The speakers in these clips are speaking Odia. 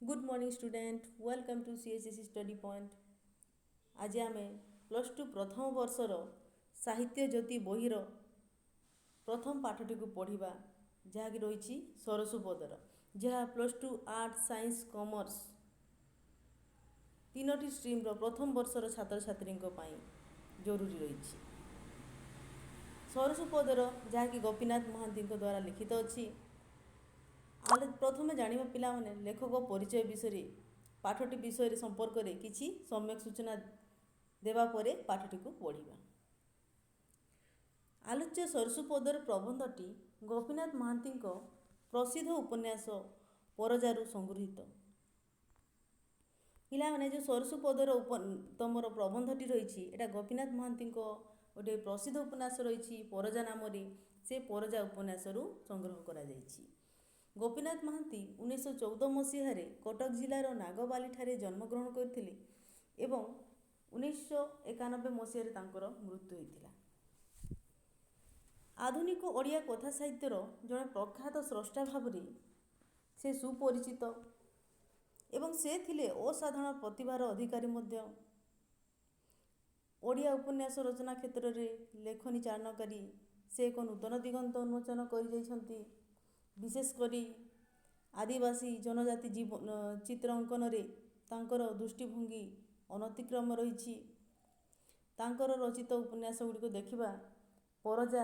Good morning student welcome to CSC study point. आज आम प्लस टू प्रथम वर्षर साहित्य ज्योति बहीर प्रथम पाठटी को पढ़ा जहाँकि रही सरसुपदर जहाँ plus two art science commerce तीनोटी स्ट्रीम्र प्रथम वर्षर छात्र छात्री जरूरी रही। सरसुपदर जहाँकि गोपीनाथ महांती द्वारा लिखित अच्छी। प्रथम जाना पिला माने लेखक परिचय विषय पाठटी विषय संपर्क में किसी सम्यक सूचना देवा परे पाठटी को पढ़ा। आलोच्य सरसुपदर प्रबंधटी गोपीनाथ महांती प्रसिद्ध उपन्यास परजारू संगृहीत। पिला माने जो सरसुपदर तुमर प्रबंधटी रही है गोपीनाथ महांती गोटे प्रसिद्ध उपन्यास रही परजा नाम से परजा उपन्यास संग्रह करा जायछि। गोपीनाथ महांती 1914 मसीह कटक जिलार नागबाली ठारे जन्मग्रहण करथिले एवं 1991 मसीह तांकर मृत्यु होइतिला। आधुनिक ओडिया कथा साहित्यर जड़े प्रख्यात स्रष्टा भाव से सुपरिचित एवं से थिले असाधारण प्रतिभार अधिकारी मध्य। ओडिया उपन्यास रचना क्षेत्र में लेखनी चारणकारी से एक नूतन दिगंत उन्मोचन कर जाइछन्ति। विशेषकर आदिवासी जनजाति जीवन चित्र अंकन रे तांकर दृष्टिभंगी अनतिक्रम रही। तांकर रचित उपन्यास गुड़िक देखा परजा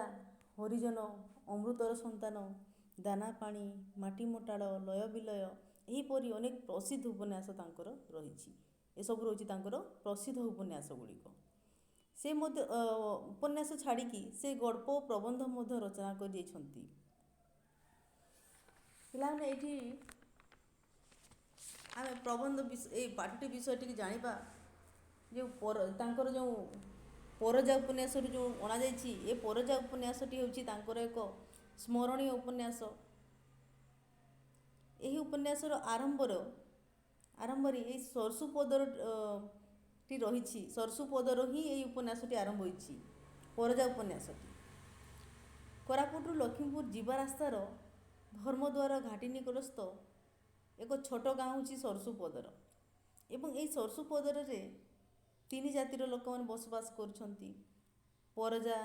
हरिजन अमृतर संतान दाना पानी माटी मोटाड़ लय विलय यहीपरि अनेक प्रसिद्ध उपन्यास तांकर रही। एसबू रही तांकर प्रसिद्ध उपन्यास गुड़िक। से उपन्यास छाड़ी से गल्प प्रबंध रचना कर जाइछन्ति। पिलाने ये आम प्रबंध विषय पाठटी विषय टी जाना जो जो परजा उपन्यास जो अणा ये परजा उपन्यासटी हूँ एक स्मरणीय उपन्यास। यही उपन्यास आरंभ ये सरसुपदर टी रही सरसुपदर ही यही उपन्यासटी आरंभ होती परजा उपन्यासटी। कोरापुटू लक्ष्मीपुर जीवा रास्तार धर्मद्वार घाटी निकटस्थ एक छोट गाँव हूँ सरसुपदर एवं यही सरसुपदर तीन जातिर लोक मैंने बसवास करछन्ति। परजा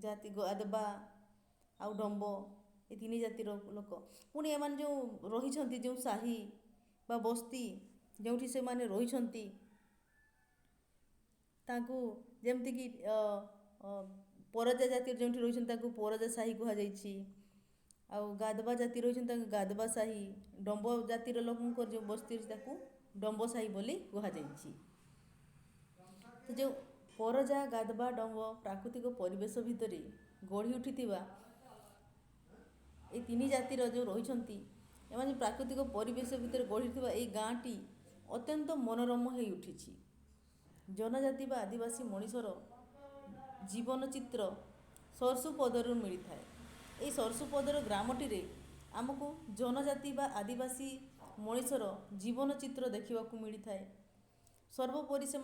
जाति गादबा आउ डंब ये तीन जातिर लोक पुणी एमान जो रही जो साही बा बस्ती जो से माने रही ताकू जेमती कि परजा जाति जो रही परजा साही कहुई आउ गादबा जाति रही गादबा साही डंब जातिर लोक जो बस्ती डंब साही बोली कहुई। तो जो परजा गादबा डंब प्राकृतिक परिवेश भितर गढ़ी उठी ये तीन जातिर जो रही एम प्राकृतिक परिवेश भितर गढ़ी ये गाँटी अत्यंत मनोरम हो उठी। जनजाति बा आदिवासी मनीषर जीवन चित्र सरसुपदर मिलता है। ये सरसुपदर ग्रामटी रे आमको जनजाति बा आदिवासी मनीषर जीवन चित्र देखा मिलता है। सर्वोपरि से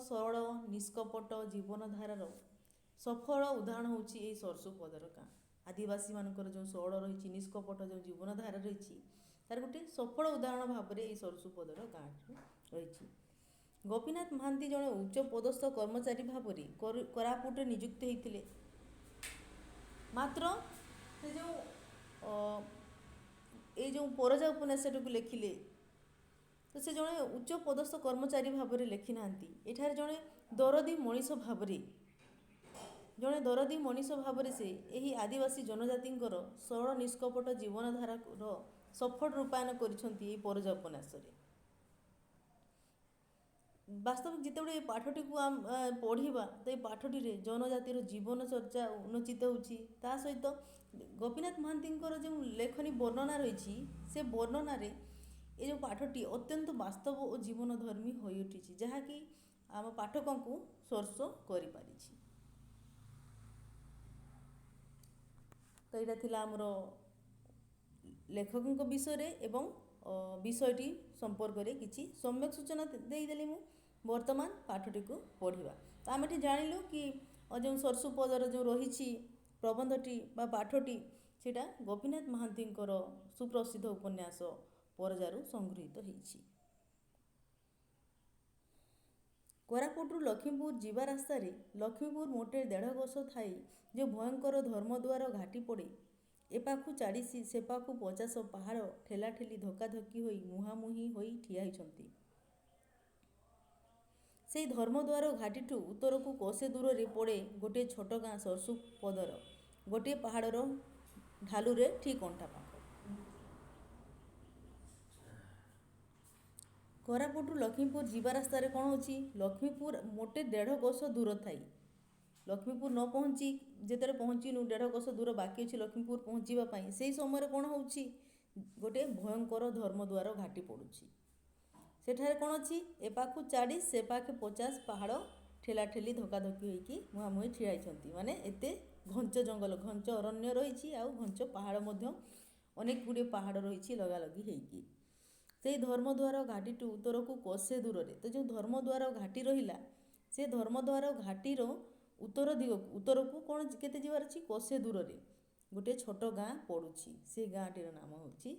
सरल निष्कपट जीवनधारार सफल उदाहरण होची ये सरसुपदर गाँ। आदिवासी मानकर जो सरल रही निष्कपट जो जीवनधारा रही तार गोटे सफल उदाहरण भाव में ये सरसुपदर गाँ रही। गोपीनाथ महांती जड़े उच्च पदस्थ कर्मचारी भाव में कोरापुट नियुक्त होते मात्र से जो ये जो परजा उपन्यास को लिखिले तो से जड़े उच्च पदस्थ कर्मचारी भाव में लिखि ना एठार जड़े दरदी मनीष भाव जड़े दरदी मनीष भाव से यही आदिवासी जनजाति सरल निष्कपट जीवनधारा सफल रूपायन कर परजा उपन्यास। वास्तविक जिते ये पाठटी को आम पढ़ा तो ये पाठटी रे जनजातिर जीवन चर्चा उन्मोचित होची। ता सहित गोपीनाथ महांती जो लेखनी वर्णना रही से वर्णन ये जो पाठटी अत्यंत वास्तव और जीवनधर्मी हो उठी जहाँकि आम पाठकों को स्पर्श कर पारी। तो यहाँ थिला आमर लेखकों विषय एवं विषयटी संपर्क में किसी सम्यक सूचना देदेली मु वर्तमान पाठटी को पढ़ा। तो आम ये जानिलु कि जो सरसुपदर जो रही प्रबंधटी बा पाठटी सेटा गोपीनाथ महांती सुप्रसिद्ध उपन्यास ପରଜାରୁ ସଂଗୃହୀତ ହେଇଛି। କୋରାପୁଟରୁ ଲକ୍ଷ୍ମୀପୁର ଯିବା ରାସ୍ତାରେ ଲକ୍ଷ୍ମୀପୁର ମୋଟେ 1.5 ବର୍ଷ ଥାଇ ଯେଉଁ ଭୟଙ୍କର ଧର୍ମଦୁଆର ଘାଟି ପଡ଼େ, ଏପାଖୁ 40 ସେପାଖୁ 50 ପାହାଡ଼ ଠେଲାଠେଲି ଧକ୍କାଧକ୍କି ହୋଇ ମୁହାଁମୁହିଁ ହୋଇ ଠିଆ ହୋଇଛନ୍ତି। ସେଇ ଧର୍ମଦୁଆର ଘାଟିଠୁ ଉତ୍ତରକୁ କୋଶେ ଦୂରରେ ପଡ଼େ ଗୋଟିଏ ଛୋଟ ଗାଁ ସରସୁପଦର ଗୋଟିଏ ପାହାଡ଼ର ଢାଲୁରେ ଠିକ୍ ଅଣ୍ଟା ପାଖ। କୋରାପୁଟରୁ ଲକ୍ଷ୍ମୀପୁର ଯିବା ରାସ୍ତାରେ କ'ଣ ହେଉଛି, ଲକ୍ଷ୍ମୀପୁର ମୋଟେ 1.5 କୋଶ ଦୂର ଥାଇ ଲକ୍ଷ୍ମୀପୁର ନ ପହଞ୍ଚି ଯେତେବେଳେ ପହଞ୍ଚିନୁ 1.5 କୋଶ ଦୂର ବାକି ଅଛି ଲକ୍ଷ୍ମୀପୁର ପହଞ୍ଚିବା ପାଇଁ, ସେହି ସମୟରେ କ'ଣ ହେଉଛି, ଗୋଟିଏ ଭୟଙ୍କର ଧର୍ମଦୁଆର ଘାଟି ପଡ଼ୁଛି। ସେଠାରେ କ'ଣ ଅଛି, ଏପାଖୁ 40 ସେପାଖେ 50 ପାହାଡ଼ ଠେଲାଠେଲି ଧକ୍କାଧକ୍କି ହୋଇକି ମୁହାଁମୁହିଁ ଠିଆ ହୋଇଛନ୍ତି। ମାନେ ଏତେ ଘଞ୍ଚ ଜଙ୍ଗଲ, ଘଞ୍ଚ ଅରଣ୍ୟ ରହିଛି, ଆଉ ଘଞ୍ଚ ପାହାଡ଼ ମଧ୍ୟ ଅନେକ ଗୁଡ଼ିଏ ପାହାଡ଼ ରହିଛି ଲଗାଲଗି ହେଇକି। ସେଇ ଧର୍ମଦୁଆର ଘାଟିଠୁ ଉତ୍ତରକୁ କୋଶେ ଦୂରରେ, ତ ଯେଉଁ ଧର୍ମଦୁଆର ଘାଟି ରହିଲା, ସେ ଧର୍ମଦୁଆର ଘାଟିର ଉତ୍ତରକୁ କ'ଣ କେତେ ଯିବାର ଅଛି, କୋଶେ ଦୂରରେ ଗୋଟିଏ ଛୋଟ ଗାଁ ପଡ଼ୁଛି। ସେ ଗାଁଟିର ନାମ ହେଉଛି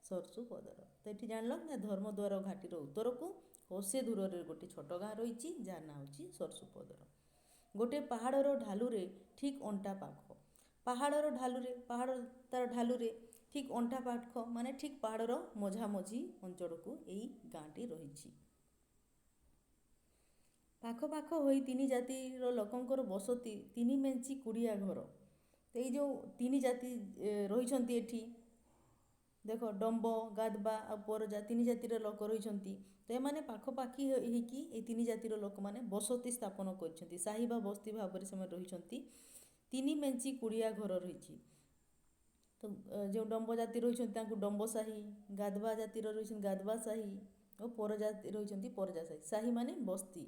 ସରସୁପଦର। ତ ଏଠି ଜାଣିଲ ନା, ଧର୍ମଦୁଆର ଘାଟିର ଉତ୍ତରକୁ କୋଶେ ଦୂରରେ ଗୋଟିଏ ଛୋଟ ଗାଁ ରହିଛି, ଯାହାର ନାଁ ହେଉଛି ସରସୁପଦର। ଗୋଟିଏ ପାହାଡ଼ର ଢାଲୁରେ ଠିକ୍ ଅଣ୍ଟା ପାଖ। ପାହାଡ଼ ତାର ଢାଲୁରେ ଠିକ୍ ଅଣ୍ଟା ପାଖ, ମାନେ ଠିକ୍ ପାହାଡ଼ର ମଝାମଝି ଅଞ୍ଚଳକୁ ଏଇ ଗାଁଟି ରହିଛି। ପାଖ ପାଖ ହୋଇ 3 ଜାତିର ଲୋକଙ୍କର ବସତି, 3 ମେଞ୍ଚି କୁଡ଼ିଆ ଘର। ତ ଏଇ ଯେଉଁ 3 ଜାତି ରହିଛନ୍ତି ଏଠି, ଦେଖ ଡମ୍ବ, ଗାଧବା ଆଉ ପରଜା 3 ଜାତିର ଲୋକ ରହିଛନ୍ତି। ତ ଏମାନେ ପାଖାପାଖି ହେଇକି ଏଇ 3 ଜାତିର ଲୋକମାନେ ବସତି ସ୍ଥାପନ କରିଛନ୍ତି, ସାହି ବା ବସ୍ତି ଭାବରେ ସେମାନେ ରହିଛନ୍ତି। 3 ମେଞ୍ଚି କୁଡ଼ିଆ ଘର ରହିଛି। ତ ଯେଉଁ ଡମ୍ବ ଜାତି ରହିଛନ୍ତି ତାଙ୍କୁ ଡମ୍ବ ସାହି, ଗାଧବା ଜାତିର ରହିଛନ୍ତି ଗାଧବା ସାହି, ଓ ପରଜା ରହିଛନ୍ତି ପରଜା ସାହି। ସାହି ମାନେ ବସ୍ତି।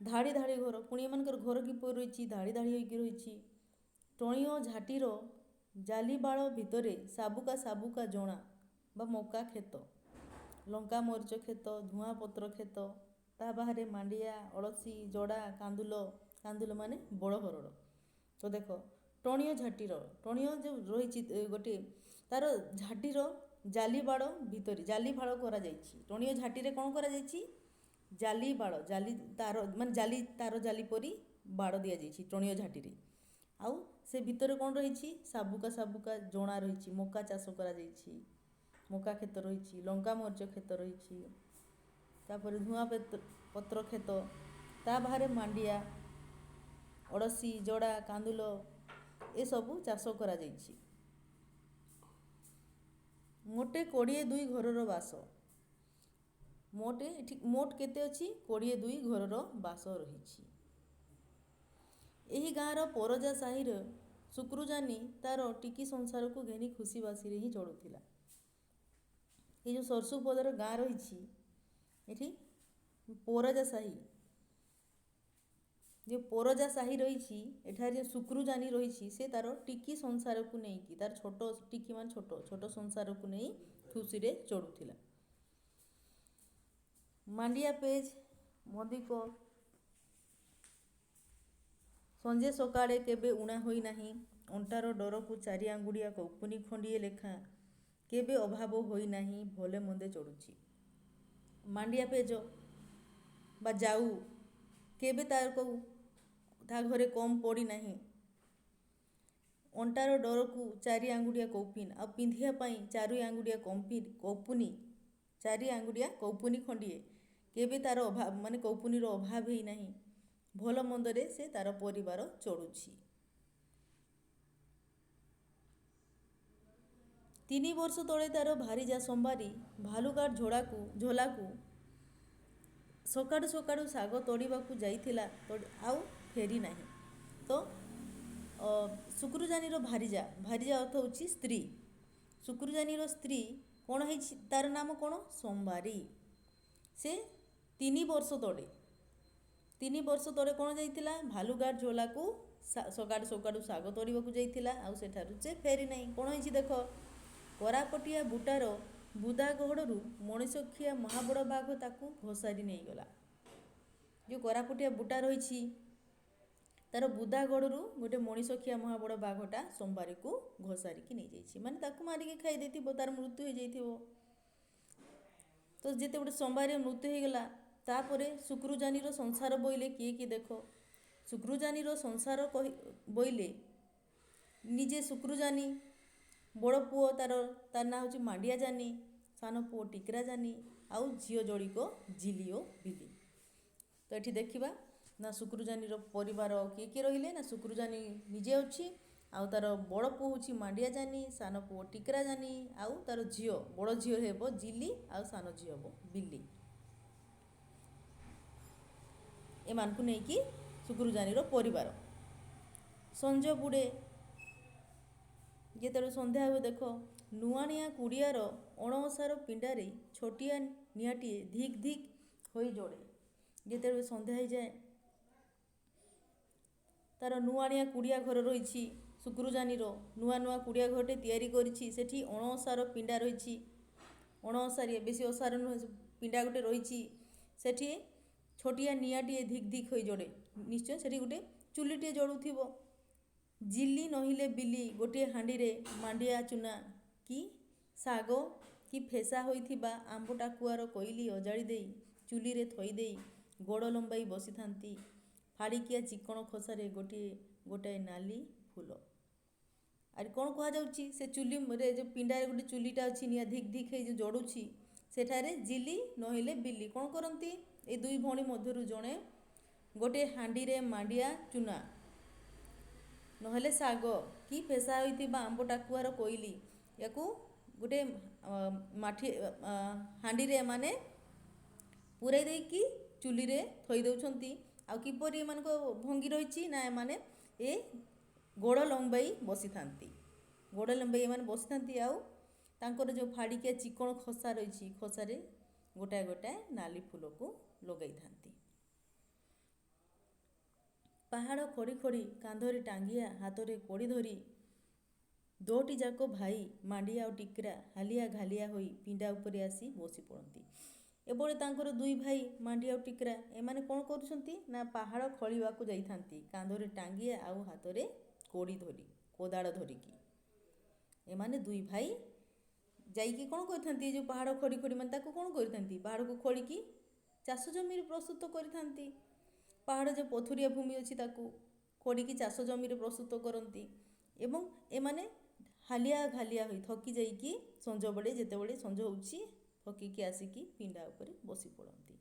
ଧାଡ଼ି ଧାଡ଼ି ଘର, ପୁଣି ଏମାନଙ୍କର ଘର କିପରି ରହିଛି, ଧାଡ଼ି ଧାଡ଼ି ହୋଇକି ରହିଛି। ଟଣିଅ ଝାଟିର ଜାଲିବାଳ ଭିତରେ ସାବୁକା ସାବୁକା ଜଣା ବା ମକା କ୍ଷେତ, ଲଙ୍କା ମରିଚ କ୍ଷେତ, ଧୂଆଁ ପତ୍ର କ୍ଷେତ, ତା ବାହାରେ ମାଣ୍ଡିଆ, ଅଳସୀ, ଜଡ଼ା, କାନ୍ଦୁଲ ମାନେ ବଡ଼ ହରଡ଼। ତ ଦେଖ ଟଣିଅ ଝାଟିର, ଟଣିଅ ଯେଉଁ ରହିଛି ଗୋଟିଏ, ତାର ଝାଟିର ଜାଲିବାଳ ଭିତରେ ଜାଲି ବାଳ କରାଯାଇଛି। ଟଣିଅ ଝାଟିରେ କ'ଣ କରାଯାଇଛି, ଜାଲି ବାଳ, ଜାଲି ତାର ମାନେ ଜାଲି ପରି ବାଡ଼ ଦିଆଯାଇଛି ଟଣିଅ ଝାଟିରେ। ଆଉ ସେ ଭିତରେ କ'ଣ ରହିଛି, ସାବୁକା ସାବୁକା ଜଣା ରହିଛି, ମକା ଚାଷ କରାଯାଇଛି, ମକା କ୍ଷେତ ରହିଛି, ଲଙ୍କା ମରିଚ କ୍ଷେତ ରହିଛି, ତାପରେ ଧୂଆଁ ପତ୍ର କ୍ଷେତ, ତା ବାହାରେ ମାଣ୍ଡିଆ, ଅଳସୀ, ଜଡ଼ା, କାନ୍ଦୁଲ ଏସବୁ ଚାଷ କରାଯାଇଛି। ମୋଟେ 22 ଘରର ବାସ। ମୋଟ କେତେ ଅଛି, 22 ଘରର ବାସ ରହିଛି। ଏହି ଗାଁର ପରଜା ସାହିର ଶୁକ୍ରୁଜାନି ତାର ଟିକି ସଂସାରକୁ ଘେନି ଖୁସି ବାସିରେ ହିଁ ଚଳୁଥିଲା। ଏ ଯେଉଁ ସରସୁପଦର ଗାଁ ରହିଛି, ଏଠି ପରଜା ସାହି, ଯେଉଁ ପରଜା ସାହି ରହିଛି, ଏଠାରେ ଯେଉଁ ଶୁକ୍ରୁଜାନି ରହିଛି, ସେ ତାର ଟିକି ସଂସାରକୁ ନେଇକି, ତାର ଛୋଟ ଟିକି ମାନେ ଛୋଟ ସଂସାରକୁ ନେଇ ଖୁସିରେ ଚଳୁଥିଲା। ମାଣ୍ଡିଆ ପେଜ ମଦିକ ସଞ୍ଜେ ସକାଳେ କେବେ ଉଣା ହୋଇନାହିଁ, ଅଣ୍ଟାର ଡରକୁ 4 ଆଙ୍ଗୁଠିଆ କୌପୁନୀ ଖଣ୍ଡିଏ ଲେଖା କେବେ ଅଭାବ ହୋଇନାହିଁ, ଭଲେ ମନ୍ଦେ ଚଳୁଛି। ମାଣ୍ଡିଆ ପେଜ ବା ଯାଉ କେବେ ତା ଘରେ କମ୍ ପଡ଼ିନାହିଁ। ଅଣ୍ଟାର ଡରକୁ 4 ଆଙ୍ଗୁଠିଆ କୌପୁନୀ, ଆଉ ପିନ୍ଧିବା ପାଇଁ 4 ଆଙ୍ଗୁଠିଆ କୌପୁନୀ ଖଣ୍ଡିଏ କେବେ ତାର ଅଭାବ, ମାନେ କୌପୁନୀର ଅଭାବ ହେଇନାହିଁ, ଭଲ ମନ୍ଦରେ ସେ ତାର ପରିବାର ଚଳୁଛି। 3 ବର୍ଷ ତଳେ ତାର ଭାରିଜା ସମ୍ବାରୀ ଭାଲୁଗାଡ଼ ଝୋଲାକୁ ସକାଳୁ ସକାଳୁ ଶାଗ ତୋଳିବାକୁ ଯାଇଥିଲା, ଆଉ ଫେରି ନାହିଁ। ତ ଶୁକ୍ରୁଜାନିର ଭାରିଜା ଅର୍ଥ ହେଉଛି ସ୍ତ୍ରୀ। ଶୁକ୍ରୁଜାନିର ସ୍ତ୍ରୀ କ'ଣ ହେଇଛି, ତାର ନାମ କ'ଣ, ସମ୍ବାରୀ। ସେ 3 ବର୍ଷ ତଳେ କ'ଣ ଯାଇଥିଲା, ଭାଲୁଗାଡ଼ ଝୋଲାକୁ ସକାଳୁ ସକାଳୁ ଶାଗ ତୋଳିବାକୁ ଯାଇଥିଲା, ଆଉ ସେଠାରୁ ସେ ଫେରି ନାହିଁ। କ'ଣ ହେଇଛି ଦେଖ, କରାପଟିଆ ବୁଟାର ବୁଦାଗହଡ଼ରୁ ମଣିଷଖିଆ ମହାବଡ଼ ବାଘ ତାକୁ ଘୋଷାରି ନେଇଗଲା। ଯେଉଁ କରାପଟିଆ ବୁଟା ରହିଛି, ତାର ବୁଦାଗଡ଼ରୁ ଗୋଟେ ମଣିଷଖିଆ ମହାବଡ଼ ବାଘଟା ସମ୍ବାରୀକୁ ଘୋଷାରିକି ନେଇଯାଇଛି, ମାନେ ତାକୁ ମାରିକି ଖାଇ ଦେଇଥିବ, ତାର ମୃତ୍ୟୁ ହେଇଯାଇଥିବ। ତ ଯେତେ ଗୋଟେ ସମ୍ବାରୀର ମୃତ୍ୟୁ ହେଇଗଲା ତାପରେ ଶୁକ୍ରୁଜାନିର ସଂସାର ବୋଇଲେ କିଏ ଦେଖ। ଶୁକ୍ରୁଜାନିର ସଂସାର ବୋଇଲେ ନିଜେ ଶୁକ୍ରୁଜାନି, ବଡ଼ ପୁଅ ତାର ନାଁ ହେଉଛି ମାଣ୍ଡିଆ ଜାନି, ସାନ ପୁଅ ଟିକରା ଜାନି, ଆଉ ଝିଅ ଯୋଡ଼ିକ ଜିଲି ଓ ବିଲି। ତ ଏଠି ଦେଖିବା ନା ଶୁକ୍ରୁଜାନିର ପରିବାର କିଏ ରହିଲେ ନା ଶୁକ୍ରୁଜାନି ନିଜେ ଅଛି, ଆଉ ତାର ବଡ଼ ପୁଅ ହେଉଛି ମାଣ୍ଡିଆ ଜାନି, ସାନ ପୁଅ ଟିକରା ଜାନି, ଆଉ ତାର ଝିଅ ବଡ଼ ଝିଅ ହେବ ଜିଲି, ଆଉ ସାନ ଝିଅ ହେବ ବିଲି। ଏମାନଙ୍କୁ ନେଇକି ଶୁକ୍ରୁଜାନିର ପରିବାର। ସଞ୍ଜ ବୁଡ଼େ, ଯେତେବେଳେ ସନ୍ଧ୍ୟା ହୁଏ ଦେଖ, ନୂଆଣିଆ କୁଡ଼ିଆର ଅଣଓସାର ପିଣ୍ଡାରେ ଛୋଟିଆ ନିଆଁଟିଏ ଧିକ୍ ଧିକ୍ ହୋଇ ଜଳେ। ଯେତେବେଳେ ସନ୍ଧ୍ୟା ହେଇଯାଏ, ତାର ନୂଆଣିଆ କୁଡ଼ିଆ ଘର ରହିଛି, ଶୁକ୍ରୁଜାନିର ନୂଆ କୁଡ଼ିଆ ଘରଟେ ତିଆରି କରିଛି। ସେଠି ଅଣଓସାର ପିଣ୍ଡା ରହିଛି, ଅଣଓସାରିଆ ବେଶୀ ଓସାର ନୁହେଁ, ପିଣ୍ଡା ଗୋଟେ ରହିଛି। ସେଠି ଛୋଟିଆ ନିଆଁଟିଏ ଧିକ୍ ଧିକ୍ ହୋଇ ଜଳେ। ନିଶ୍ଚୟ ସେଠି ଗୋଟେ ଚୁଲିଟିଏ ଜଳୁଥିବ। ଜିଲି ନହିଲେ ବିଲି ଗୋଟିଏ ହାଣ୍ଡିରେ ମାଣ୍ଡିଆ ଚୁନା କି ଶାଗ କି ଫେସା ହୋଇଥିବା ଆମ୍ବ ଟାକୁଆର କୋଇଲି ଅଜାଡ଼ି ଦେଇ ଚୁଲିରେ ଥୋଇଦେଇ ଗୋଡ଼ ଲମ୍ବାଇ ବସିଥାନ୍ତି। ଫାଡ଼ିକିଆ ଚିକଣ ଖୋସାରେ ଗୋଟାଏ ନାଲି ଫୁଲ। ଆରେ କ'ଣ କୁହାଯାଉଛି, ସେ ଚୁଲିରେ ଯେଉଁ ପିଣ୍ଡାରେ ଗୋଟେ ଚୁଲିଟା ଅଛି, ନିଆଁ ଧିକ୍ ଧିକ୍ ହେଇ ଯେଉଁ ଜଳୁଛି, ସେଠାରେ ଜିଲି ନହେଲେ ବିଲି କ'ଣ କରନ୍ତି, ଏ ଦୁଇ ଭଉଣୀ ମଧ୍ୟରୁ ଜଣେ ଗୋଟିଏ ହାଣ୍ଡିରେ ମାଣ୍ଡିଆ ଚୁନା ନହେଲେ ଶାଗ କି ଫେସା ହୋଇଥିବା ଆମ୍ବ ଟାକୁଆର କୋଇଲି, ୟାକୁ ଗୋଟେ ହାଣ୍ଡିରେ ଏମାନେ ପୂରାଇ ଦେଇକି ଚୁଲିରେ ଥୋଇ ଦେଉଛନ୍ତି। ଆଉ କିପରି ଏମାନଙ୍କ ଭଙ୍ଗୀ ରହିଛି ନା ଏମାନେ ଏ ଗୋଡ଼ ଲମ୍ବାଇ ବସିଥାନ୍ତି। ଗୋଡ଼ ଲମ୍ବାଇ ଏମାନେ ବସିଥାନ୍ତି, ଆଉ ତାଙ୍କର ଯେଉଁ ଫାଡ଼ିକିଆ ଚିକଣ ଖୋସା ରହିଛି, ଖୋସାରେ ଗୋଟାଏ ନାଲି ଫୁଲକୁ ଲଗାଇଥାନ୍ତି। ପାହାଡ଼ ଖଡ଼ି ଖଡ଼ି କାନ୍ଧରେ ଟାଙ୍ଗିଆ ହାତରେ କୋଡ଼ି ଧରି ଦୋଟି ଯାକ ଭାଇ ମାଣ୍ଡିଆ ଆଉ ଟିକରା ହାଲିଆ ଘାଲିଆ ହୋଇ ପିଣ୍ଡା ଉପରେ ଆସି ବସି ପଡ଼ନ୍ତି। ଏଭଳି ତାଙ୍କର ଦୁଇ ଭାଇ ମାଣ୍ଡିଆ ଆଉ ଟିକରା ଏମାନେ କ'ଣ କରୁଛନ୍ତି ନା ପାହାଡ଼ ଖୋଳିବାକୁ ଯାଇଥାନ୍ତି, କାନ୍ଧରେ ଟାଙ୍ଗିଆ ଆଉ ହାତରେ କୋଦାଳ ଧରିକି। ଏମାନେ ଦୁଇ ଭାଇ ଯାଇକି କ'ଣ କରିଥାନ୍ତି, ଏ ଯେଉଁ ପାହାଡ଼ ଖଡ଼ି ମାନେ ତାକୁ କ'ଣ କରିଥାନ୍ତି, ପାହାଡ଼କୁ ଖୋଳିକି ଚାଷ ଜମିରେ ପ୍ରସ୍ତୁତ କରିଥାନ୍ତି। ପାହାଡ଼ ଯେଉଁ ପଥୁରିଆ ଭୂମି ଅଛି ତାକୁ ଖୋଳିକି ଚାଷ ଜମିରେ ପ୍ରସ୍ତୁତ କରନ୍ତି। ଏବଂ ଏମାନେ ହାଲିଆ ଘାଲିଆ ହୋଇ ଥକି ଯାଇକି ସଞ୍ଜବେଳେ ଯେତେବେଳେ ସଞ୍ଜ ହେଉଛି ଥକିକି ଆସିକି ପିଣ୍ଡା ଉପରେ ବସି ପଡ଼ନ୍ତି।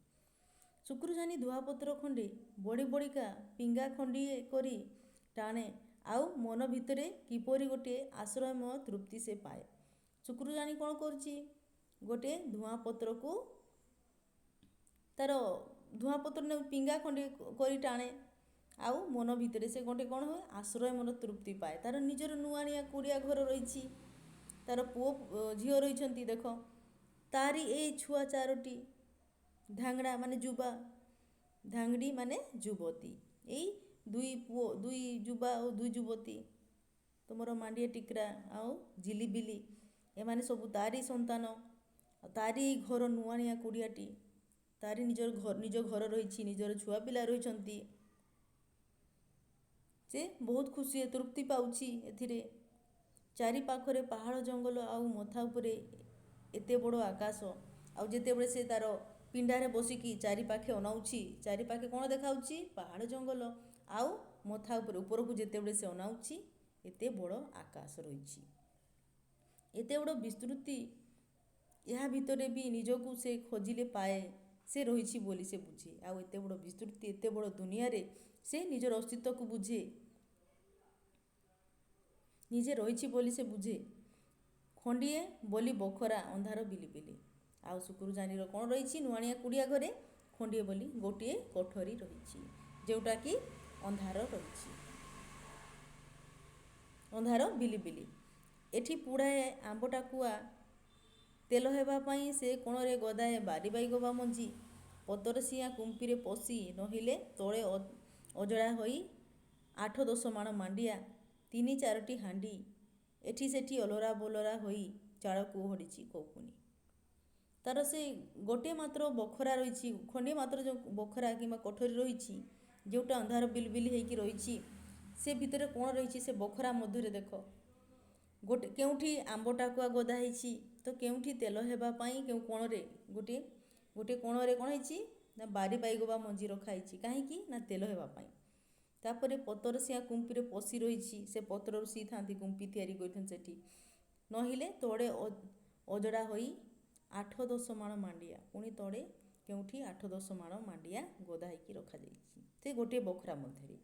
ଶୁକ୍ରୁଜାନି ଧୁଆପତ୍ର ଖଣ୍ଡେ ବଡ଼ି ବଡ଼ିକା ପିଙ୍ଗା ଖଣ୍ଡିଏ କରି ଟାଣେ, ଆଉ ମନ ଭିତରେ କିପରି ଗୋଟିଏ ଆଶ୍ରୟମୟ ତୃପ୍ତି ସେ ପାଏ। ଶୁକ୍ରୁଜାନି କ'ଣ କରୁଛି, ଗୋଟିଏ ଧୂଆଁପତ୍ରକୁ ତାର ଧୂଆଁପତ୍ର ପିଙ୍ଗା ଖଣ୍ଡିଏ କରି ଟାଣେ, ଆଉ ମନ ଭିତରେ ସେ ଗୋଟେ କ'ଣ ହୁଏ, ଆଶ୍ରୟମୟ ତୃପ୍ତି ପାଏ। ତାର ନିଜର ନୂଆଣିଆ କୁଡ଼ିଆ ଘର ରହିଛି, ତାର ପୁଅ ଝିଅ ରହିଛନ୍ତି। ଦେଖ, ତାରି ଏଇ ଛୁଆ ଚାରୋଟି ଧାଙ୍ଗଡ଼ା ମାନେ ଯୁବା, ଧାଙ୍ଗଡ଼ି ମାନେ ଯୁବତୀ, ଏଇ ଦୁଇ ଯୁବା ଆଉ ଦୁଇ ଯୁବତୀ, ତୁମର ମାଣ୍ଡିଆ ଟିକରା ଆଉ ଜିଲି ବିଲି, ଏମାନେ ସବୁ ତାରି ସନ୍ତାନ। ଆଉ ତାରି ଘର ନୂଆଣିଆ କୁଡ଼ିଆଟି, ତାରି ନିଜ ଘର ରହିଛି, ନିଜର ଛୁଆ ପିଲା ରହିଛନ୍ତି। ସେ ବହୁତ ଖୁସି ତୃପ୍ତି ପାଉଛି ଏଥିରେ। ଚାରି ପାଖରେ ପାହାଡ଼ ଜଙ୍ଗଲ, ଆଉ ମଥା ଉପରେ ଏତେ ବଡ଼ ଆକାଶ। ଆଉ ଯେତେବେଳେ ସେ ତାର ପିଣ୍ଡାରେ ବସିକି ଚାରିପାଖେ ଅନାଉଛି, ଚାରିପାଖେ କ'ଣ ଦେଖାଉଛି, ପାହାଡ଼ ଜଙ୍ଗଲ, ଆଉ ମଥା ଉପରକୁ ଯେତେବେଳେ ସେ ଅନାଉଛି ଏତେ ବଡ଼ ଆକାଶ ରହିଛି, ଏତେ ବଡ଼ ବିସ୍ତୃତି। ଏହା ଭିତରେ ବି ନିଜକୁ ସେ ଖୋଜିଲେ ପାଏ, ସେ ରହିଛି ବୋଲି ସେ ବୁଝେ। ଆଉ ଏତେ ବଡ଼ ବିସ୍ତୃତି, ଏତେ ବଡ଼ ଦୁନିଆରେ ସେ ନିଜର ଅସ୍ତିତ୍ୱକୁ ବୁଝେ, ନିଜେ ରହିଛି ବୋଲି ସେ ବୁଝେ। ଖଣ୍ଡିଏ ବୋଲି ବଖରା ଅନ୍ଧାର ବିଲି ବିଲି। ଆଉ ଶୁକ୍ରୁଜାନିର କ'ଣ ରହିଛି, ନୂଆଣିଆ କୁଡ଼ିଆ ଘରେ ଖଣ୍ଡିଏ ବୋଲି ଗୋଟିଏ କୋଠରୀ ରହିଛି, ଯେଉଁଟାକି ଅନ୍ଧାର ରହିଛି, ଅନ୍ଧାର ବିଲି ବିଲି। ଏଠି ପୁଳାଏ ଆମ୍ବ ଟାକୁଆ, ତେଲ ହେବା ପାଇଁ ସେ କୋଣରେ ଗଦାଏ ବାରିବାଇଗବା ମଞ୍ଜି, ପତରସିଆ କୁମ୍ପିରେ ପଶି ନହିଲେ ତଳେ ଅଜଡ଼ା ହୋଇ 8-10 ମାଣ ମାଣ୍ଡିଆ, 3-4ଟି ହାଣ୍ଡି, ଏଠି ସେଠି ଅଲରା ବଲରା ହୋଇ ଚାଳକୁ ଓହଳିଛି କୌପୁନୀ। ତାର ସେ ଗୋଟିଏ ମାତ୍ର ବଖରା ରହିଛି, ଖଣ୍ଡିଏ ମାତ୍ର ଯେଉଁ ବଖରା କିମ୍ବା କୋଠରୀ ରହିଛି, ଯେଉଁଟା ଅନ୍ଧାର ବିଲି ବିଲି ହେଇକି ରହିଛି, ସେ ଭିତରେ କ'ଣ ରହିଛି, ସେ ବଖରା ମଧ୍ୟରେ ଦେଖ, କେଉଁଠି ଆମ୍ବ ଟାକୁଆ ଗଦା ହେଇଛି, ତ କେଉଁଠି ତେଲ ହେବା ପାଇଁ କେଉଁ କୋଣରେ ଗୋଟିଏ କୋଣରେ କ'ଣ ହେଇଛି ନା ବାରି ପାଇଗବା ମଞ୍ଜି ରଖା ହେଇଛି। କାହିଁକି ନା ତେଲ ହେବା ପାଇଁ। ତାପରେ ପତର ସିଆ କୁମ୍ପିରେ ପଶି ରହିଛି, ସେ ପତ୍ରରୁ ସିଇଥାନ୍ତି କୁମ୍ପି ତିଆରି କରିଥାନ୍ତି ସେଠି। ନହେଲେ ତଳେ ଅଜଡ଼ା ହୋଇ 8-10 ମାଣ ମାଣ୍ଡିଆ, ପୁଣି ତଳେ କେଉଁଠି 8-10 ମାଣ ମାଣ୍ଡିଆ ଗଦା ହେଇକି ରଖାଯାଇଛି ସେ ଗୋଟିଏ ବଖରା ମଧ୍ୟରେ।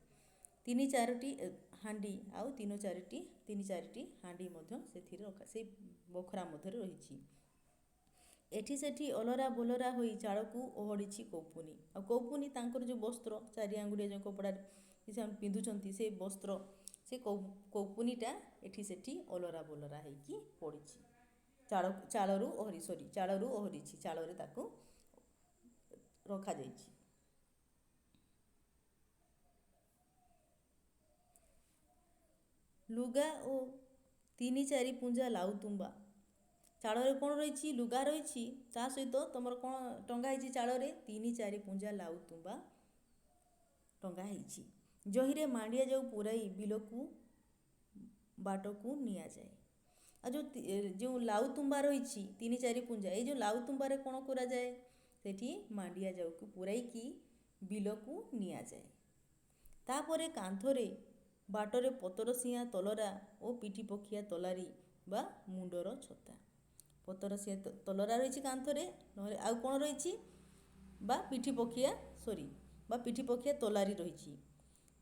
3-4ଟି ହାଣ୍ଡି ଆଉ 3-4ଟି ହାଣ୍ଡି ମଧ୍ୟ ସେଥିରେ ସେଇ ବଖରା ମଧ୍ୟରେ ରହିଛି। ଏଠି ସେଠି ଅଲରା ବୋଲରା ହୋଇ ଚାଳକୁ ଓହଳିଛି କୌପୁନୀ। ଆଉ କୌପୁନୀ ତାଙ୍କର ଯେଉଁ ବସ୍ତ୍ର 4 ଆଙ୍ଗୁଠିଆ ଯେଉଁ କପଡ଼ାରେ ସେମାନେ ପିନ୍ଧୁଛନ୍ତି ସେ ବସ୍ତ୍ର, ସେ କୌପୁନୀଟା ଏଠି ସେଠି ଅଲରା ବୋଲରା ହେଇକି ପଡ଼ିଛି। ଚାଳରୁ ଓହରିଛି, ଚାଳରେ ତାକୁ ରଖାଯାଇଛି। ଲୁଗା ଓ 3-4 ପୁଞ୍ଜା ଲାଉତୁମ୍ବା। ଚାଳରେ କ'ଣ ରହିଛି? ଲୁଗା ରହିଛି, ତା ସହିତ ତୁମର କ'ଣ ଟଙ୍ଗା ହେଇଛି ଚାଳରେ? 3-4 ପୁଞ୍ଜା ଲାଉତୁମ୍ବା ଟଙ୍ଗା ହେଇଛି। ଜହିରେ ମାଣ୍ଡିଆ ଯାଉ ପୁରାଇ ବିଲକୁ ବାଟକୁ ନିଆଯାଏ। ଆଉ ଯେଉଁ ଲାଉତୁମ୍ବା ରହିଛି 3-4 ପୁଞ୍ଜା, ଏଇ ଯେଉଁ ଲାଉତୁମ୍ବାରେ କ'ଣ କରାଯାଏ? ସେଠି ମାଣ୍ଡିଆ ଯାଉକୁ ପୁରାଇକି ବିଲକୁ ନିଆଯାଏ। ତାପରେ କାନ୍ଥରେ ବାଟରେ ପତର ସିଆଁ ତଲରା ଓ ପିଠି ପଖିଆ ତଲାରୀ ବା ମୁଣ୍ଡର ଛତା। ପତର ସିଆଁ ତଲରା ରହିଛି କାନ୍ଥରେ, ନହେଲେ ଆଉ କ'ଣ ରହିଛି? ବା ପିଠି ପଖିଆ ତଲାରୀ ରହିଛି।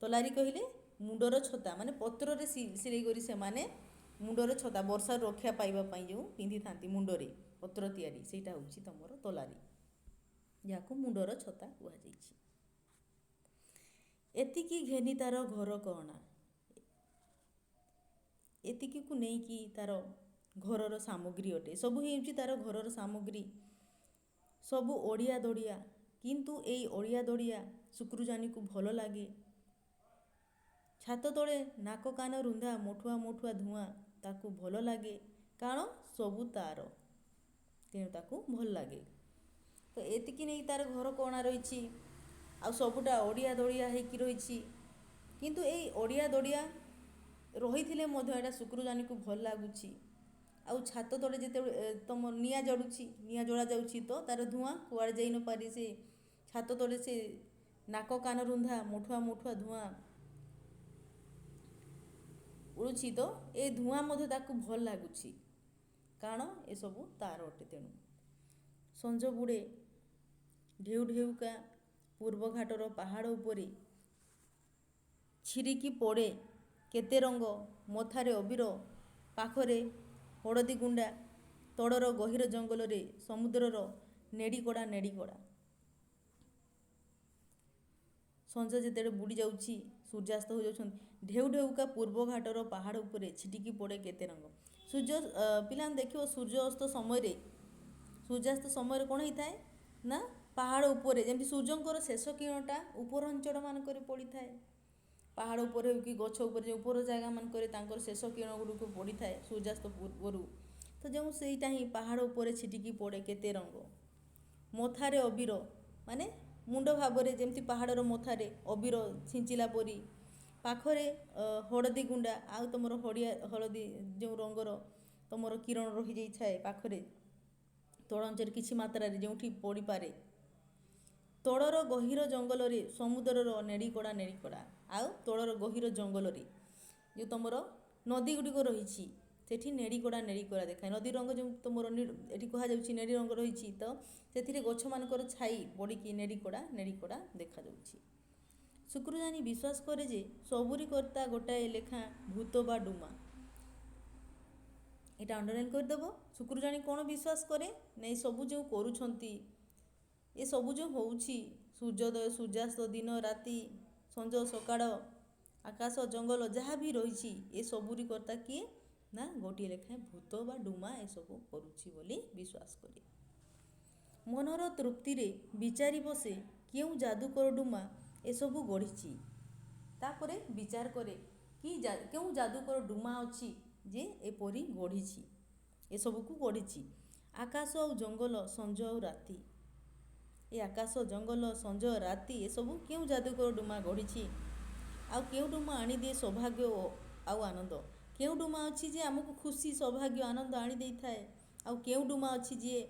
ତଲାରୀ କହିଲେ ମୁଣ୍ଡର ଛତା, ମାନେ ପତ୍ରରେ ସିଲେଇ କରି ସେମାନେ ମୁଣ୍ଡର ଛତା, ବର୍ଷାରୁ ରକ୍ଷା ପାଇବା ପାଇଁ ଯେଉଁ ପିନ୍ଧିଥାନ୍ତି ମୁଣ୍ଡରେ ପତ୍ର ତିଆରି, ସେଇଟା ହେଉଛି ତମର ତଲାରୀ, ଯାହାକୁ ମୁଣ୍ଡର ଛତା କୁହାଯାଇଛି। ଏତିକି ଘେନି ତାର ଘର କଅଣା। ଏତିକିକୁ ନେଇକି ତାର ଘରର ସାମଗ୍ରୀ ଅଟେ। ସବୁ ହେଉଛି ତାର ଘରର ସାମଗ୍ରୀ, ସବୁ ଅଡ଼ିଆ ଦଡ଼ିଆ। କିନ୍ତୁ ଏଇ ଅଡ଼ିଆ ଦଡ଼ିଆ ଶୁକ୍ରୁଜାନିକୁ ଭଲ ଲାଗେ। ଛାତ ତଳେ ନାକ କାନ ରୁନ୍ଧା ମଠୁଆ ମଠୁଆ ଧୂଆଁ ତାକୁ ଭଲ ଲାଗେ, କାରଣ ସବୁ ତାର, ତେଣୁ ତାକୁ ଭଲ ଲାଗେ। ତ ଏତିକି ନେଇ ତାର ଘର କଅଣା ରହିଛି, ଆଉ ସବୁଟା ଅଡ଼ିଆ ଦଡ଼ିଆ ହେଇକି ରହିଛି। କିନ୍ତୁ ଏଇ ଅଡ଼ିଆ ଦଡ଼ିଆ ରହିଥିଲେ ମଧ୍ୟ ଏଇଟା ଶୁକ୍ରୁଜାନିକୁ ଭଲ ଲାଗୁଛି। ଆଉ ଛାତ ତଳେ ଯେତେବେଳେ ତମ ନିଆଁ ଜଳା ଯାଉଛି, ତ ତାର ଧୂଆଁ କୁଆଡ଼େ ଯାଇ ନପାରି ସେ ଛାତ ତଳେ ସେ ନାକ କାନ ରୁନ୍ଧା ମଠୁଆ ମଠୁଆ ଧୂଆଁ ଉଡ଼ୁଛି, ତ ଏ ଧୂଆଁ ମଧ୍ୟ ତାକୁ ଭଲ ଲାଗୁଛି, କାରଣ ଏସବୁ ତାର ଅଟେ। ତେଣୁ ସଞ୍ଜ ବୁଡ଼େ ଢେଉ ଢେଉକା ପୂର୍ବ ଘାଟର ପାହାଡ଼ ଉପରେ, ଛିରିକି ପଡ଼େ କେତେ ରଙ୍ଗ, ମଥାରେ ଅବିର, ପାଖରେ ହଳଦୀ ଗୁଣ୍ଡା, ତଳର ଗହୀର ଜଙ୍ଗଲରେ ସମୁଦ୍ରର ନେଡ଼ିକଡ଼ା ନେଡ଼ିକଡ଼ା। ସଞ୍ଜ ଯେତେବେଳେ ବୁଡ଼ି ଯାଉଛି, ସୂର୍ଯ୍ୟାସ୍ତ ହୋଇଯାଉଛନ୍ତି, ଢେଉ ଢେଉକା ପୂର୍ବ ଘାଟର ପାହାଡ଼ ଉପରେ ଛିଟିକି ପଡ଼େ କେତେ ରଙ୍ଗ। ପିଲାମାନେ ଦେଖିବ ସୂର୍ଯ୍ୟାସ୍ତ ସମୟରେ କ'ଣ ହେଇଥାଏ ନା ପାହାଡ଼ ଉପରେ, ଯେମିତି ସୂର୍ଯ୍ୟଙ୍କର ଶେଷ କିରଣଟା ଉପର ଅଞ୍ଚଳ ମାନଙ୍କରେ ପଡ଼ିଥାଏ, ପାହାଡ଼ ଉପରେ ହେଉ କି ଗଛ ଉପରେ ଯେଉଁ ଉପର ଜାଗା ମାନଙ୍କରେ ତାଙ୍କର ଶେଷ କିରଣ ଗୁଡ଼ିକୁ ପଡ଼ିଥାଏ ସୂର୍ଯ୍ୟାସ୍ତ ପୂର୍ବରୁ, ତ ଯେଉଁ ସେଇଟା ହିଁ ପାହାଡ଼ ଉପରେ ଛିଟିକି ପଡ଼େ କେତେ ରଙ୍ଗ। ମଥାରେ ଅବିର, ମାନେ ମୁଣ୍ଡ ଭାବରେ ଯେମିତି ପାହାଡ଼ର ମଥାରେ ଅବିର ଛିଞ୍ଚିଲା ପରି, ପାଖରେ ହଳଦୀ ଗୁଣ୍ଡା, ଆଉ ତୁମର ହଳଦୀ ଯେଉଁ ରଙ୍ଗର ତୁମର କିରଣ ରହିଯାଇଥାଏ ପାଖରେ, ତଳ ଅଞ୍ଚଳରେ କିଛି ମାତ୍ରାରେ ଯେଉଁଠି ପଡ଼ିପାରେ। ତଳର ଗହୀର ଜଙ୍ଗଲରେ ସମୁଦ୍ରର ନେଡ଼ିକଡ଼ା ନେଡ଼ିକଡ଼ା। ଆଉ ତଳର ଗହୀର ଜଙ୍ଗଲରେ ଯେଉଁ ତୁମର ନଦୀ ଗୁଡ଼ିକ ରହିଛି, ସେଠି ନେଡ଼ିକଡ଼ା ନେଡ଼ିକଡ଼ା ଦେଖାଏ। ନଦୀ ରଙ୍ଗ ଯେଉଁ ତୁମର ଏଠି କୁହାଯାଉଛି ନେଡ଼ି ରଙ୍ଗ ରହିଛି, ତ ସେଥିରେ ଗଛମାନଙ୍କର ଛାଇ ପଡ଼ିକି ନେଡ଼ିକଡ଼ା ନେଡ଼ିକଡ଼ା ଦେଖାଯାଉଛି। ଶୁକ୍ରୁଜାନି ବିଶ୍ୱାସ କରେ ଯେ ସବୁରି କର୍ତ୍ତା ଗୋଟାଏ ଲେଖାଁ ଭୂତ ବା ଡୁମା। ଏଇଟା ଅଣ୍ଡରଲାଇନ୍ କରିଦେବ। ଶୁକ୍ରୁଜାନି କ'ଣ ବିଶ୍ୱାସ କରେ ନା ଏସବୁ ଯେଉଁ କରୁଛନ୍ତି, ଏସବୁ ଯେଉଁ ହେଉଛି, ସୂର୍ଯ୍ୟୋଦୟ ସୂର୍ଯ୍ୟାସ୍ତ, ଦିନ ରାତି, ସଞ୍ଜ ସକାଳ, ଆକାଶ ଜଙ୍ଗଲ ଯାହା ବି ରହିଛି, ଏସବୁରି କର୍ତ୍ତା କିଏ ନା ଗୋଟିଏ ଲେଖାଏଁ ଭୂତ ବା ଡୁମା ଏସବୁ କରୁଛି ବୋଲି ବିଶ୍ୱାସ କରେ। ମନର ତୃପ୍ତିରେ ବିଚାରି ବସେ କେଉଁ ଯାଦୁକର ଡୁମା ଏସବୁ ଗଢ଼ିଛି। ତାପରେ ବିଚାର କରେ କେଉଁ ଯାଦୁକର ଡୁମା ଅଛି ଯେ ଏପରି ଗଢ଼ିଛି, ଏସବୁକୁ ଗଢ଼ିଛି। ଆକାଶ ଆଉ ଜଙ୍ଗଲ, ସଞ୍ଜ ଆଉ ରାତି, ଏ ଆକାଶ ଜଙ୍ଗଲ ସଞ୍ଜ ରାତି ଏସବୁ କେଉଁ ଯାଦୁକର ଡୁମା ଗଢ଼ିଛି। ଆଉ କେଉଁ ଡୁମା ଆଣିଦିଏ ସୌଭାଗ୍ୟ ଆଉ ଆନନ୍ଦ। କେଉଁ ଡୁମା ଅଛି ଯେ ଆମକୁ ଖୁସି, ସୌଭାଗ୍ୟ, ଆନନ୍ଦ ଆଣି ଦେଇଥାଏ। ଆଉ କେଉଁ ଡୁମା ଅଛି ଯିଏ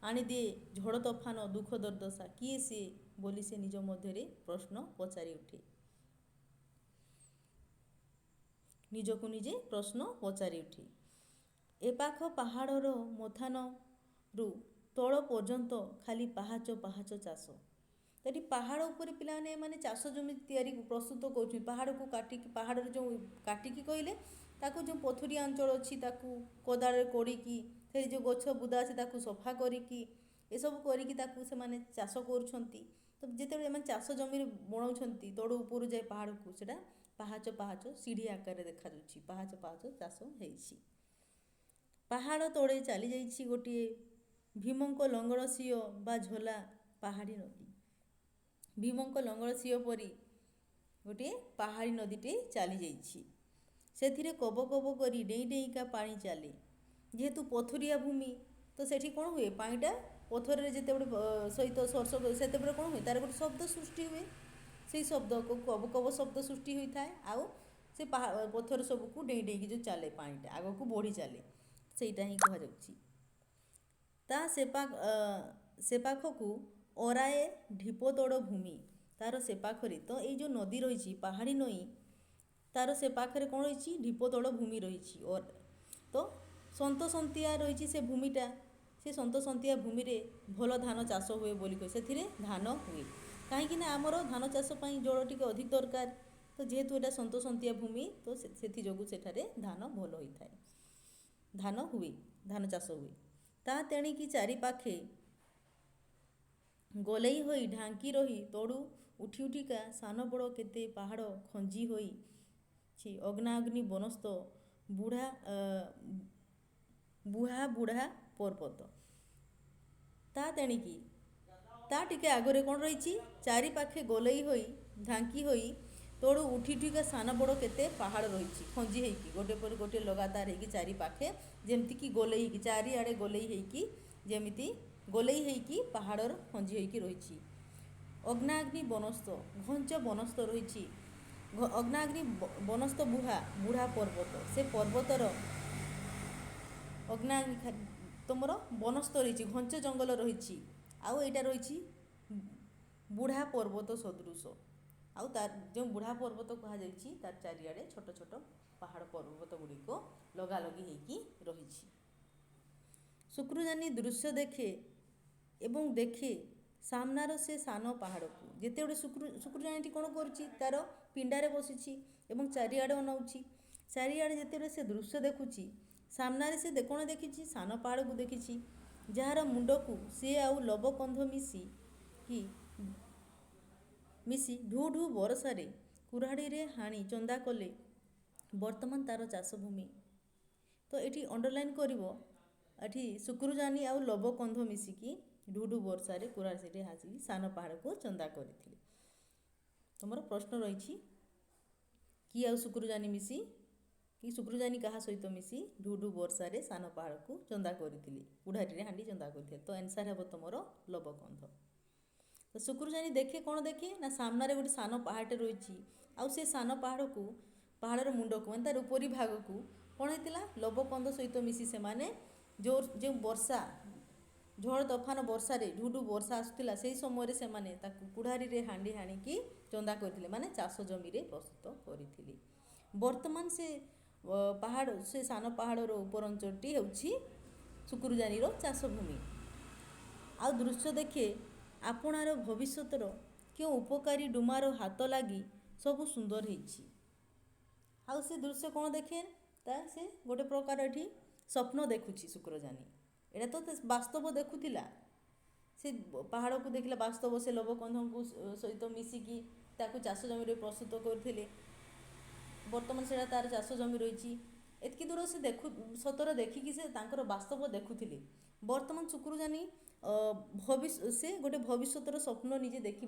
ଆଣିଦିଏ ଝଡ଼ ତୋଫାନ ଦୁଃଖ ଦୁର୍ଦ୍ଦଶା, କିଏ ସିଏ ବୋଲି ସେ ନିଜ ମଧ୍ୟରେ ପ୍ରଶ୍ନ ପଚାରି ଉଠେ। ନିଜକୁ ନିଜେ ପ୍ରଶ୍ନ ପଚାରି ଉଠେ। ଏପାଖ ପାହାଡ଼ର ମଥାନରୁ ତଳ ପର୍ଯ୍ୟନ୍ତ ଖାଲି ପାହାଚ ପାହାଚ ଚାଷ। ଏଠି ପାହାଡ଼ ଉପରେ ପିଲାମାନେ ମାନେ ଚାଷ ଜମି ତିଆରି ପ୍ରସ୍ତୁତ କରୁଛନ୍ତି। ପାହାଡ଼କୁ କାଟିକି, ପାହାଡ଼ରେ ଯେଉଁ କାଟିକି କହିଲେ ତାକୁ ଯେଉଁ ପଥୁରିଆ ଅଞ୍ଚଳ ଅଛି ତାକୁ କୋଦାଳରେ କୋଡ଼ିକି, ସେଠି ଯେଉଁ ଗଛ ବୁଦା ଅଛି ତାକୁ ସଫା କରିକି, ଏସବୁ କରିକି ତାକୁ ସେମାନେ ଚାଷ କରୁଛନ୍ତି। ତ ଯେତେବେଳେ ଏମାନେ ଚାଷ ଜମିରେ ବୁଣଉଛନ୍ତି ତଳୁ ଉପରୁ ଯାଏ ପାହାଡ଼କୁ, ସେଇଟା ପାହାଚ ପାହାଚ ସିଢ଼ି ଆକାରରେ ଦେଖାଯାଉଛି। ପାହାଚ ପାହାଚ ଚାଷ ହେଇଛି। ପାହାଡ଼ ତଳେ ଚାଲିଯାଇଛି ଗୋଟିଏ ଭୀମଙ୍କ ଲଙ୍ଗଳ ସିଅ ବା ଝୋଲା ପାହାଡ଼ି ନଦୀ। ଭୀମଙ୍କ ଲଙ୍ଗଳ ସିଅ ପରି ଗୋଟିଏ ପାହାଡ଼ି ନଦୀଟେ ଚାଲିଯାଇଛି। ସେଥିରେ କବ କବ କରି ଡେଇଁ ଡେଇଁକା ପାଣି ଚାଲେ। ଯେହେତୁ ପଥୁରିଆ ଭୂମି, ତ ସେଠି କ'ଣ ହୁଏ, ପାଣିଟା ପଥରରେ ଯେତେବେଳେ ସହିତ ସ୍ପର୍ଶ କରେ ସେତେବେଳେ କ'ଣ ହୁଏ, ତାର ଗୋଟେ ଶବ୍ଦ ସୃଷ୍ଟି ହୁଏ। ସେଇ ଶବ୍ଦକୁ କବ କବ ଶବ୍ଦ ସୃଷ୍ଟି ହୋଇଥାଏ। ଆଉ ସେ ପଥର ସବୁକୁ ଡେଇଁ ଡେଇଁକି ଯେଉଁ ଚାଲେ, ପାଣିଟା ଆଗକୁ ବଢ଼ି ଚାଲେ, ସେଇଟା ହିଁ କୁହାଯାଉଛି। ତା ସେପାଖକୁ ଅରାଏ ଢିପତଡ଼ ଭୂମି। ତାର ସେପାଖରେ ତ ଏଇ ଯେଉଁ ନଦୀ ରହିଛି ପାହାଡ଼ି ନଈ, ତାର ସେ ପାଖରେ କ'ଣ ରହିଛି, ଢିପତଳ ଭୂମି ରହିଛି। ତ ସନ୍ତସନ୍ତିଆ ରହିଛି ସେ ଭୂମିଟା। ସେ ସନ୍ତସନ୍ତିଆ ଭୂମିରେ ଭଲ ଧାନ ଚାଷ ହୁଏ ବୋଲି କହେ। ସେଥିରେ ଧାନ ହୁଏ କାହିଁକି ନା ଆମର ଧାନ ଚାଷ ପାଇଁ ଜଳ ଟିକେ ଅଧିକ ଦରକାର। ତ ଯେହେତୁ ଏଇଟା ସନ୍ତସନ୍ତିଆ ଭୂମି, ତ ସେଥିଯୋଗୁଁ ସେଠାରେ ଧାନ ଭଲ ହୋଇଥାଏ। ଧାନ ହୁଏ, ଧାନ ଚାଷ ହୁଏ। ତା ତେଣିକି ଚାରିପାଖେ ଗୋଲେଇ ହୋଇ ଢାଙ୍କି ରହି ତଳୁ ଉଠି ଉଠିକା ସାନ ବଡ଼ କେତେ ପାହାଡ଼ ଖଞ୍ଜି ହୋଇଛି ଅଗ୍ନାଗ୍ନି ବନସ୍ତ ବୁଢ଼ା ବୁଢ଼ା ପର୍ବତ। ତା ତେଣିକି ତା ଟିକେ ଆଗରେ କ'ଣ ରହିଛି, ଚାରିପାଖେ ଗୋଲେଇ ହୋଇ ଢାଙ୍କି ହୋଇ ତଳୁ ଉଠି ଉଠିକା ସାନ ବଡ଼ କେତେ ପାହାଡ଼ ରହିଛି ଖଞ୍ଜି ହେଇକି, ଗୋଟେ ପରେ ଗୋଟେ ଲଗାତାର ହେଇକି ଚାରିପାଖେ ଯେମିତିକି ଗୋଲେଇ ହେଇକି, ଚାରିଆଡ଼େ ଗୋଲେଇ ହେଇକି, ଯେମିତି ଗୋଲେଇ ହେଇକି ପାହାଡ଼ର ଖଞ୍ଜି ହେଇକି ରହିଛି। ଅଗ୍ନାଗ୍ନି ବନସ୍ତ, ଘଞ୍ଚ ବନସ୍ତ ରହିଛି। ଅଗ୍ନାଗ୍ନି ବନସ୍ତ ବୁଢ଼ା ପର୍ବତ। ସେ ପର୍ବତର ଅଗ୍ନାଗ୍ନି ତୁମର ବନସ୍ତ ରହିଛି, ଘଞ୍ଚ ଜଙ୍ଗଲ ରହିଛି। ଆଉ ଏଇଟା ରହିଛି ବୁଢ଼ା ପର୍ବତ ସଦୃଶ। ଆଉ ତାର ଯେଉଁ ବୁଢ଼ା ପର୍ବତ କୁହାଯାଇଛି, ତାର ଚାରିଆଡ଼େ ଛୋଟ ଛୋଟ ପାହାଡ଼ ପର୍ବତ ଗୁଡ଼ିକ ଲଗାଲଗି ହେଇକି ରହିଛି। ଶୁକ୍ରଜାନି ଦୃଶ୍ୟ ଦେଖେ ଏବଂ ଦେଖେ ସାମ୍ନାର ସେ ସାନ ପାହାଡ଼କୁ। ଯେତେବେଳେ ଶୁକ୍ରଜାନିଟି କ'ଣ କରୁଛି, ତାର ପିଣ୍ଡାରେ ବସିଛି ଏବଂ ଚାରିଆଡ଼େ ଅନାଉଛି। ଚାରିଆଡ଼େ ଯେତେବେଳେ ସେ ଦୃଶ୍ୟ ଦେଖୁଛି, ସାମ୍ନାରେ ସେ କ'ଣ ଦେଖିଛି, ସାନ ପାହାଡ଼କୁ ଦେଖିଛି, ଯାହାର ମୁଣ୍ଡକୁ ସେ ଆଉ ଲବକନ୍ଧ ମିଶି ଢୁ ଢୁ ବରଷାରେ କୁରାଢ଼ୀରେ ହାଣି ଚନ୍ଦା କଲେ ବର୍ତ୍ତମାନ ତାର ଚାଷଭୂମି। ତ ଏଠି ଅଣ୍ଡରଲାଇନ୍ କରିବ, ଏଠି ଶୁକ୍ରଜାନି ଆଉ ଲବକନ୍ଧ ମିଶିକି ଢୁ ଢୁ ବର୍ଷାରେ କୁରାଢ଼ୀରେ ହାସିକି ସାନ ପାହାଡ଼କୁ ଚନ୍ଦା କରିଥିଲେ। ତୁମର ପ୍ରଶ୍ନ ରହିଛି, କି ଆଉ ଶୁକ୍ରଜାନି ମିଶି, କି ଶୁକ୍ରଜାନି କାହା ସହିତ ମିଶି ଢୁ ଢୁ ବର୍ଷାରେ ସାନ ପାହାଡ଼କୁ ଚନ୍ଦା କରିଥିଲେ, କୁରାଢ଼ୀରେ ହାଣ୍ଡି ଚନ୍ଦା କରିଥିଲେ। ତ ଆନ୍ସର୍ ହେବ ତୁମର ଲବକନ୍ଧ। ତ ଶୁକ୍ରଜାନି ଦେଖେ, କ'ଣ ଦେଖେ ନା, ସାମ୍ନାରେ ଗୋଟେ ସାନ ପାହାଡ଼ଟେ ରହିଛି। ଆଉ ସେ ସାନ ପାହାଡ଼ର ମୁଣ୍ଡକୁ ମାନେ ତାର ଉପରି ଭାଗକୁ କ'ଣ ହେଇଥିଲା, ଲବକନ୍ଧ ସହିତ ମିଶି ସେମାନେ ଯେଉଁ ବର୍ଷା, ଝଡ଼ ତୋଫାନ ବର୍ଷାରେ ଢୁ ଢୁ ବର୍ଷା ଆସୁଥିଲା, ସେହି ସମୟରେ ସେମାନେ ତାକୁ କୁରାଢ଼ୀରେ ହାଣ୍ଡି ହାଣିକି ଚନ୍ଦା କରିଥିଲେ, ମାନେ ଚାଷ ଜମିରେ ପ୍ରସ୍ତୁତ କରିଥିଲେ। ବର୍ତ୍ତମାନ ସେ ସାନ ପାହାଡ଼ର ଉପର ଅଞ୍ଚଳଟି ହେଉଛି ଶୁକ୍ରଜାନିର ଚାଷଭୂମି। ଆଉ ଦୃଶ୍ୟ ଦେଖେ ଆପଣାର ଭବିଷ୍ୟତର କେଉଁ ଉପକାରୀ ଡୁମାର ହାତ ଲାଗି ସବୁ ସୁନ୍ଦର ହେଇଛି। ଆଉ ସେ ଦୃଶ୍ୟ କ'ଣ ଦେଖେ, ସେ ଗୋଟେ ପ୍ରକାର ଏଠି ସ୍ୱପ୍ନ ଦେଖୁଛି ଶୁକ୍ରଜାନି। ଏଇଟା ତ ବାସ୍ତବ ଦେଖୁଥିଲା, ସେ ପାହାଡ଼କୁ ଦେଖିଲା ବାସ୍ତବ, ସେ ଲବକନ୍ଧଙ୍କୁ ସହିତ ମିଶିକି ତାକୁ ଚାଷ ଜମିରେ ପ୍ରସ୍ତୁତ କରିଥିଲେ। ବର୍ତ୍ତମାନ ସେଇଟା ତାର ଚାଷ ଜମି ରହିଛି। ଏତିକି ଦୂର ସେ ସତରେ ଦେଖିକି ସେ ତାଙ୍କର ବାସ୍ତବ ଦେଖୁଥିଲେ। ବର୍ତ୍ତମାନ ଶୁକ୍ରଜାନି ସେ ଗୋଟେ ଭବିଷ୍ୟତର ସ୍ୱପ୍ନ ନିଜେ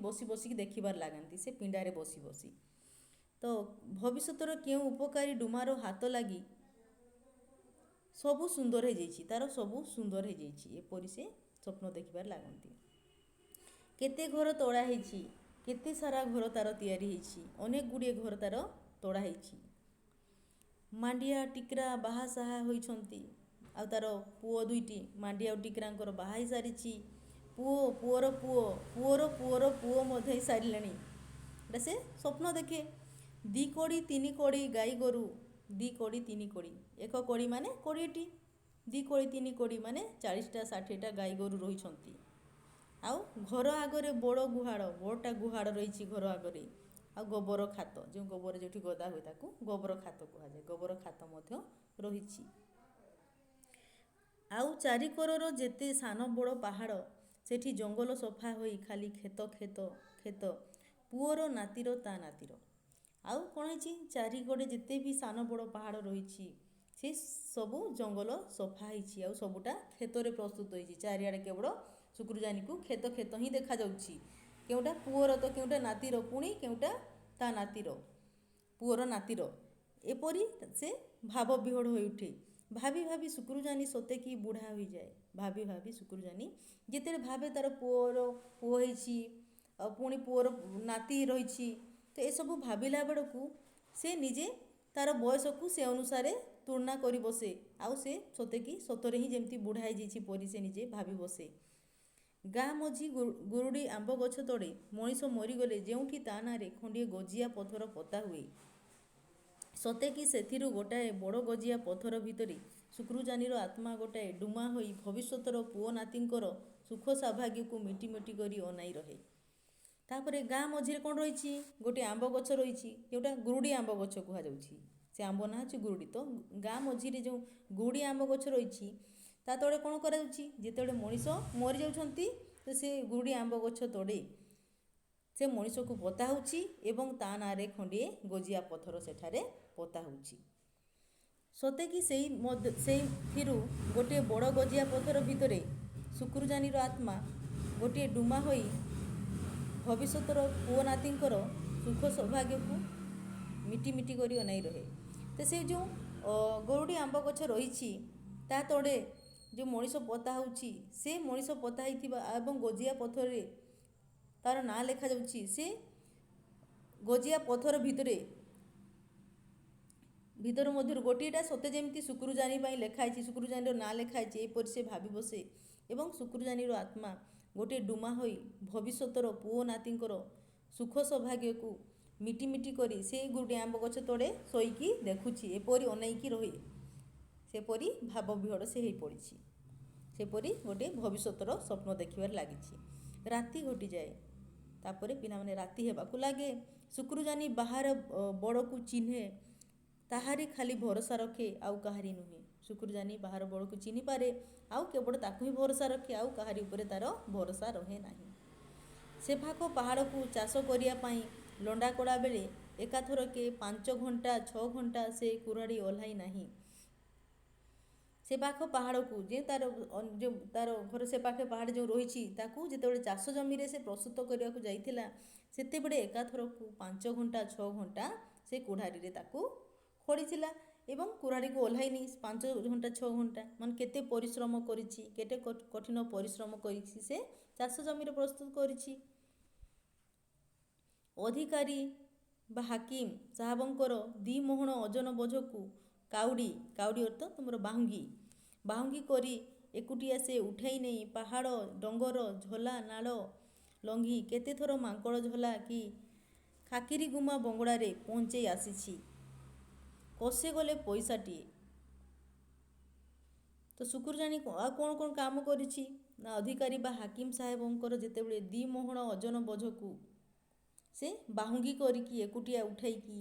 ବସିକି ଦେଖିବାର ଲାଗନ୍ତି, ସେ ପିଣ୍ଡାରେ ବସି ବସି। ତ ଭବିଷ୍ୟତର କେଉଁ ଉପକାରୀ ଡୁମାର ହାତ ଲାଗି ସବୁ ସୁନ୍ଦର ହେଇଯାଇଛି, ତାର ସବୁ ସୁନ୍ଦର ହେଇଯାଇଛି, ଏପରି ସେ ସ୍ୱପ୍ନ ଦେଖିବାରେ ଲାଗନ୍ତି। କେତେ ଘର ତୋଳା ହେଇଛି, କେତେ ସାରା ଘର ତାର ତିଆରି ହେଇଛି, ଅନେକ ଗୁଡ଼ିଏ ଘର ତାର ତୋଳା ହେଇଛି। ମାଣ୍ଡିଆ ଟିକ୍ରା ବାହା ସାହା ହୋଇଛନ୍ତି, ଆଉ ତାର ପୁଅ ଦୁଇଟି ମାଣ୍ଡି ଆଉ ଟିକିରାଙ୍କର ବାହା ହେଇ ସାରିଛି। ପୁଅ ପୁଅର ପୁଅ ପୁଅର ପୁଅର ପୁଅ ମଧ୍ୟ ହେଇ ସାରିଲେଣି। ଏଇଟା ସେ ସ୍ୱପ୍ନ ଦେଖେ। 2 କୋଡ଼ି 3 କୋଡ଼ି ଗାଈ ଗୋରୁ, 2 କୋଡ଼ି 3 କୋଡ଼ି, 1 କୋଡ଼ି ମାନେ 20ଟି, 2 କୋଡ଼ି 3 କୋଡ଼ି ମାନେ 40ଟା 60ଟା ଗାଈ ଗୋରୁ ରହିଛନ୍ତି। ଆଉ ଘର ଆଗରେ ବଡ଼ ଗୁହାଳ, ବଡ଼ଟା ଗୁହାଳ ରହିଛି ଘର ଆଗରେ। ଆଉ ଗୋବର ଖାତ, ଯେଉଁ ଗୋବର ଯେଉଁଠି ଗଦା ହୁଏ ତାକୁ ଗୋବର ଖାତ କୁହାଯାଏ। ଗୋବର ଖାତ ମଧ୍ୟ ରହିଛି। ଆଉ ଚାରିକରର ଯେତେ ସାନ ବଡ଼ ପାହାଡ଼, ସେଠି ଜଙ୍ଗଲ ସଫା ହୋଇ ଖାଲି କ୍ଷେତ କ୍ଷେତ କ୍ଷେତ, ପୁଅର ନାତିର ତା ନାତିର। ଆଉ କ'ଣ ହେଇଛି, ଚାରିକଡ଼େ ଯେତେ ବି ସାନ ବଡ଼ ପାହାଡ଼ ରହିଛି ସେ ସବୁ ଜଙ୍ଗଲ ସଫା ହେଇଛି। ଆଉ ସବୁଟା କ୍ଷେତରେ ପ୍ରସ୍ତୁତ ହେଇଛି। ଚାରିଆଡ଼େ କେବଳ ଶୁକ୍ରଜାନୀକୁ କ୍ଷେତ କ୍ଷେତ ହିଁ ଦେଖାଯାଉଛି। କେଉଁଟା ପୁଅର ତ କେଉଁଟା ନାତିର, ପୁଣି କେଉଁଟା ତା ନାତିର, ପୁଅର ନାତିର। ଏପରି ସେ ଭାବ ବିହୋଡ଼ ହୋଇ ଉଠେ। ଭାବି ଭାବି ଶୁକ୍ରଜାନୀ ସତେକି ବୁଢ଼ା ହୋଇଯାଏ। ଭାବି ଭାବି ଶୁକ୍ରଜାନୀ ଯେତେବେଳେ ଭାବେ ତାର ପୁଅର ପୁଅ ହେଇଛି, ଆଉ ପୁଣି ପୁଅର ନାତି ରହିଛି, ତ ଏସବୁ ଭାବିଲା ବେଳକୁ ସେ ନିଜେ ତାର ବୟସକୁ ସେ ଅନୁସାରେ ତୁଳନା କରି ବସେ। ଆଉ ସେ ସତେକି ସତରେ ହିଁ ଯେମିତି ବୁଢ଼ା ହେଇଯାଇଛି ପରି ସେ ନିଜେ ଭାବି ବସେ। ଗାଁ ମଝି ଗୁରୁଡ଼ି ଆମ୍ବ ଗଛ ତଳେ ମଣିଷ ମରିଗଲେ ଯେଉଁଠି ତା ନାଁରେ ଖଣ୍ଡିଏ ଗଜିଆ ପଥର ପୋତା ହୁଏ, ସତେକି ସେଥିରୁ ଗୋଟାଏ ବଡ଼ ଗଜିଆ ପଥର ଭିତରେ ଶୁକ୍ରଜାନୀର ଆତ୍ମା ଗୋଟାଏ ଡୁମା ହୋଇ ଭବିଷ୍ୟତର ପୁଅ ନାତିଙ୍କର ସୁଖ ସୌଭାଗ୍ୟକୁ ମିଟି ମିଟି କରି ଅନାଇ ରହେ। ତାପରେ ଗାଁ ମଝିରେ କ'ଣ ରହିଛି, ଗୋଟିଏ ଆମ୍ବ ଗଛ ରହିଛି, ଯେଉଁଟା ଗୁରୁଡ଼ି ଆମ୍ବ ଗଛ କୁହାଯାଉଛି। ସେ ଆମ୍ବ ନାଁ ହେଉଛି ଗୁରୁଡ଼ି। ତ ଗାଁ ମଝିରେ ଯେଉଁ ଗୁରୁଡ଼ି ଆମ୍ବ ଗଛ ରହିଛି, ତା ତଳେ କ'ଣ କରାଯାଉଛି, ଯେତେବେଳେ ମଣିଷ ମରିଯାଉଛନ୍ତି ତ ସେ ଗୁରୁଡ଼ି ଆମ୍ବ ଗଛ ତଳେ ସେ ମଣିଷକୁ ପୋତା ହେଉଛି ଏବଂ ତା ନାଁରେ ଖଣ୍ଡିଏ ଗଜିଆ ପଥର ସେଠାରେ ପୋତା ହେଉଛି। ସତେକି ସେଇଥିରୁ ଗୋଟିଏ ବଡ଼ ଗଜିଆ ପଥର ଭିତରେ ଶୁକ୍ରଜାନୀର ଆତ୍ମା ଗୋଟିଏ ଡୁମା ହୋଇ ଭବିଷ୍ୟତର ପୁଅ ନାତିଙ୍କର ସୁଖ ସୌଭାଗ୍ୟକୁ ମିଟି ମିଟି କରି ଅନାଇ ରହେ। ତ ସେ ଯେଉଁ ଗରୁଡ଼ି ଆମ୍ବ ଗଛ ରହିଛି ତା ତଳେ ଯେଉଁ ମଣିଷ ପୋତା ହେଉଛି, ସେ ମଣିଷ ପୋତା ହେଇଥିବା ଏବଂ ଗଜିଆ ପଥରରେ ତାର ନାଁ ଲେଖାଯାଉଛି। ସେ ଗଜିଆ ପଥର ଭିତର ମଧ୍ୟରୁ ଗୋଟିଏଟା ସତେ ଯେମିତି ଶୁକ୍ରଜାନୀ ପାଇଁ ଲେଖା ହେଇଛି, ଶୁକ୍ରଜାନୀର ନାଁ ଲେଖା ହେଇଛି। ଏପରି ସେ ଭାବି ବସେ ଏବଂ ଶୁକ୍ରଜାନୀର ଆତ୍ମା ଗୋଟିଏ ଡୁମା ହୋଇ ଭବିଷ୍ୟତର ପୁଅ ନାତିଙ୍କର ସୁଖ ସୌଭାଗ୍ୟକୁ ମିଟି ମିଟି କରି ସେଇ ଗୁରୁଡ଼ି ଆମ୍ବ ଗଛ ତଳେ ଶୋଇକି ଦେଖୁଛି। ଏପରି ଅନେଇକି ରହେ। ସେପରି ଭାବ ବିହୋଡ଼ ସେ ହୋଇପଡ଼ିଛି। ସେପରି ଗୋଟିଏ ଭବିଷ୍ୟତର ସ୍ୱପ୍ନ ଦେଖିବାରେ ଲାଗିଛି। ରାତି ଘଟିଯାଏ। ତାପରେ ପିଲାମାନେ ରାତି ହେବାକୁ ଲାଗେ। ଶୁକ୍ରଜାନୀ ବାହାର ବଡ଼କୁ ଚିହ୍ନେ, ତାହାରି ଖାଲି ଭରସା ରଖେ, ଆଉ କାହାରି ନୁହେଁ। ଶୁକ୍ରଜାନୀ ବାହାର ବଡ଼କୁ ଚିହ୍ନିପାରେ, ଆଉ କେବଳ ତାକୁ ହିଁ ଭରସା ରଖେ, ଆଉ କାହାରି ଉପରେ ତାର ଭରସା ରହେ ନାହିଁ। ସେ ପାଖ ପାହାଡ଼କୁ ଚାଷ କରିବା ପାଇଁ ଲଣ୍ଡା କଲା ବେଳେ ଏକାଥରକେ 5 ଘଣ୍ଟା 6 ଘଣ୍ଟା ସେ କୁରାଢ଼ୀ ଓହ୍ଲାଇ ନାହିଁ। ସେ ପାଖ ପାହାଡ଼କୁ ଯେଉଁ ତାର ଘର ସେ ପାଖେ ପାହାଡ଼ ଯେଉଁ ରହିଛି, ତାକୁ ଯେତେବେଳେ ଚାଷ ଜମିରେ ସେ ପ୍ରସ୍ତୁତ କରିବାକୁ ଯାଇଥିଲା, ସେତେବେଳେ ଏକାଥରକୁ 5 ଘଣ୍ଟା 6 ଘଣ୍ଟା ସେ କୁରାଢ଼ୀରେ ତାକୁ ଖୋଳିଥିଲା ଏବଂ କୁରାଢ଼ୀକୁ ଓହ୍ଲାଇନି। 5 ଘଣ୍ଟା 6 ଘଣ୍ଟା ମାନେ କେତେ ପରିଶ୍ରମ କରିଛି, କେତେ କଠିନ ପରିଶ୍ରମ କରିଛି ସେ ଚାଷ ଜମିରେ ପ୍ରସ୍ତୁତ କରିଛି। ଅଧିକାରୀ ବା ହାକିମ ସାହେବଙ୍କର 2 ମୋହଣ ଓଜନ ବୋଝକୁ କାଉଡ଼ି ଅର୍ଥ ତୁମର ବାହୁଙ୍ଗି କରି ଏକୁଟିଆ ସେ ଉଠାଇ ନେଇ ପାହାଡ଼ ଡଙ୍ଗର ଝୋଲା ନାଳ ଲଙ୍ଘି କେତେଥର ମାଙ୍କଡ଼ ଝୋଲା କି ଖାକିରିଗୁମା ବଙ୍ଗଳାରେ ପହଞ୍ଚେଇ ଆସିଛି। କଷେ ଗଲେ ପଇସାଟିଏ। ତ ଶୁକ୍ରଜାନୀ ଆଉ କ'ଣ କାମ କରିଛି ନା, ଅଧିକାରୀ ବା ହାକିମ ସାହେବଙ୍କର ଯେତେବେଳେ 2 ମୋହଣ ଓଜନ ବୋଝକୁ ସେ ବାହୁଙ୍ଗି କରିକି ଏକୁଟିଆ ଉଠାଇକି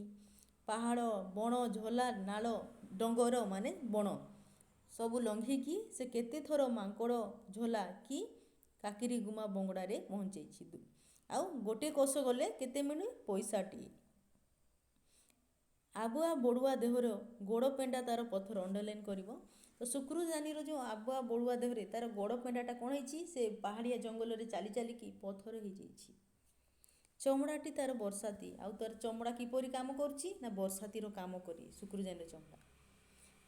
ପାହାଡ଼ ବଣ ଝୋଲା ନାଳ ଡଙ୍ଗର ମାନେ ବଣ ସବୁ ଲଙ୍ଘିକି ସେ କେତେଥର ମାଙ୍କଡ଼ ଝୋଲା କି କାକିରିଗୁମା ବଙ୍ଗଳାରେ ପହଞ୍ଚେଇଛି। ଆଉ ଗୋଟେ କୋଷ ଗଲେ କେତେ ମିଳେ, ପଇସାଟିଏ। ଆବୁଆ ବଡ଼ୁଆ ଦେହର ଗୋଡ଼ ପେଣ୍ଡା ତାର ପଥର ଅଣ୍ଡରଲାଇନ୍ କରିବ। ତ ଶୁକ୍ରଜାନୀର ଯେଉଁ ଆବୁଆ ବଡ଼ୁଆ ଦେହରେ ତାର ଗୋଡ଼ ପେଣ୍ଡାଟା କ'ଣ ହେଇଛି, ସେ ପାହାଡ଼ିଆ ଜଙ୍ଗଲରେ ଚାଲି ଚାଲିକି ପଥର ହେଇଯାଇଛି। ଚମଡ଼ାଟି ତାର ବର୍ଷାତି। ଆଉ ତାର ଚମଡ଼ା କିପରି କାମ କରୁଛି ନା, ବର୍ଷାତିର କାମ କରି ଶୁକ୍ରଜାନୀର ଚମଡ଼ା।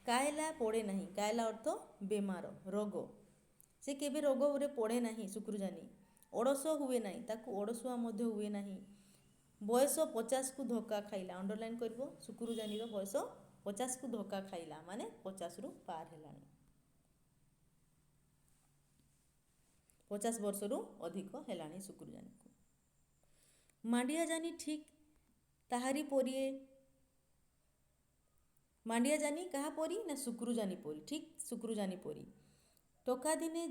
କାଏଲା ପଡ଼େ ନାହିଁ। କାଏଲା ଅର୍ଥ ବେମାର, ରୋଗ। ସେ କେବେ ରୋଗରେ ପଡ଼େ ନାହିଁ ଶୁକ୍ରଜାନୀ। ଅଳସ ହୁଏ ନାହିଁ, ତାକୁ ଅଳସୁଆ ମଧ୍ୟ ହୁଏ ନାହିଁ। ବୟସ 50କୁ ଧକ୍କା ଖାଇଲା। ଅଣ୍ଡରଲାଇନ୍ କରିବ। ଶୁକ୍ରଜାନୀର ବୟସ 50କୁ ଧକ୍କା ଖାଇଲା ମାନେ 50ରୁ ପାର ହେଲାଣି। 50 ବର୍ଷରୁ ଅଧିକ ହେଲାଣି ଶୁକ୍ରୁଜାନୀକୁ। ମାଣ୍ଡିଆ ଜାନି ଠିକ୍ ତାହାରି ପରି, ମାଣ୍ଡିଆ ଜାନି କାହା ପରି ନା ଶୁକ୍ରୁଜାନୀ ପରି, ଠିକ୍ ଶୁକ୍ରୁଜାନୀ ପରି। ଟୋକା ଦିନେ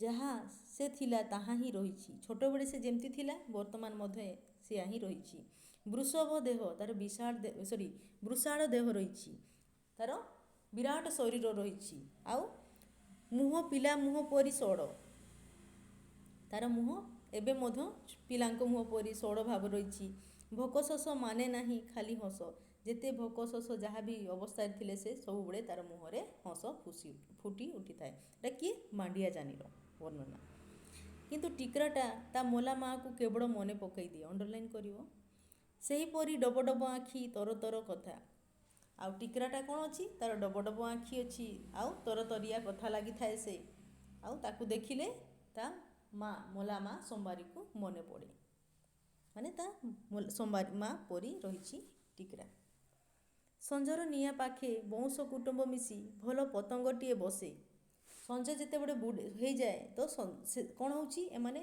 ଯାହା ସେ ଥିଲା ତାହା ହିଁ ରହିଛି। ଛୋଟବେଳେ ସେ ଯେମିତି ଥିଲା ବର୍ତ୍ତମାନ ମଧ୍ୟ ସେୟା ହିଁ ରହିଛି। ବୃଷଭ ଦେହ, ତାର ବୃଷାଳ ଦେହ ରହିଛି, ତାର ବିରାଟ ଶରୀର ରହିଛି। ଆଉ ମୁହଁ ପିଲା ମୁହଁ ପରି ସଡ଼, ତାର ମୁହଁ ଏବେ ମଧ୍ୟ ପିଲାଙ୍କ ମୁହଁ ପରି ସଡ଼ ଭାବ ରହିଛି। ଭୋକ ଶୋଷ ମାନେ ନାହିଁ ଖାଲି ହସ, ଯେତେ ଭୋକ ଶୋଷ ଯାହା ବି ଅବସ୍ଥାରେ ଥିଲେ ସେ ସବୁବେଳେ ତାର ମୁହଁରେ ହସ ଫୁଟି ଉଠିଥାଏ। ଏଟା କିଏ? ମାଣ୍ଡିଆ ଜାନିର ବର୍ଣ୍ଣନା। କିନ୍ତୁ ଟିକରାଟା ତା ମଲା ମାଆକୁ କେବଳ ମନେ ପକାଇ ଦିଏ। ଅଣ୍ଡରଲାଇନ୍ କରିବ। ସେହିପରି ଡବ ଡବ ଆଖି, ତର ତର କଥା। ଆଉ ଟିକରାଟା କ'ଣ ଅଛି? ତାର ଡବ ଡବ ଆଖି ଅଛି, ଆଉ ତରତରିଆ କଥା ଲାଗିଥାଏ ସେ। ଆଉ ତାକୁ ଦେଖିଲେ ତା ମଲା ମା ସମ୍ବାରୀକୁ ମନେ ପଡ଼େ। ମାନେ ତା ସମ୍ବାରୀ ମା ପରି ରହିଛି ଟିକରା। ସଞ୍ଜର ନିଆଁ ପାଖେ ବଉଁଶ କୁଟୁମ୍ବ ମିଶି ଭଲ ପତଙ୍ଗଟିଏ ବସେ। ସଞ୍ଜ ଯେତେବେଳେ ହେଇଯାଏ ତ କ'ଣ ହେଉଛି, ଏମାନେ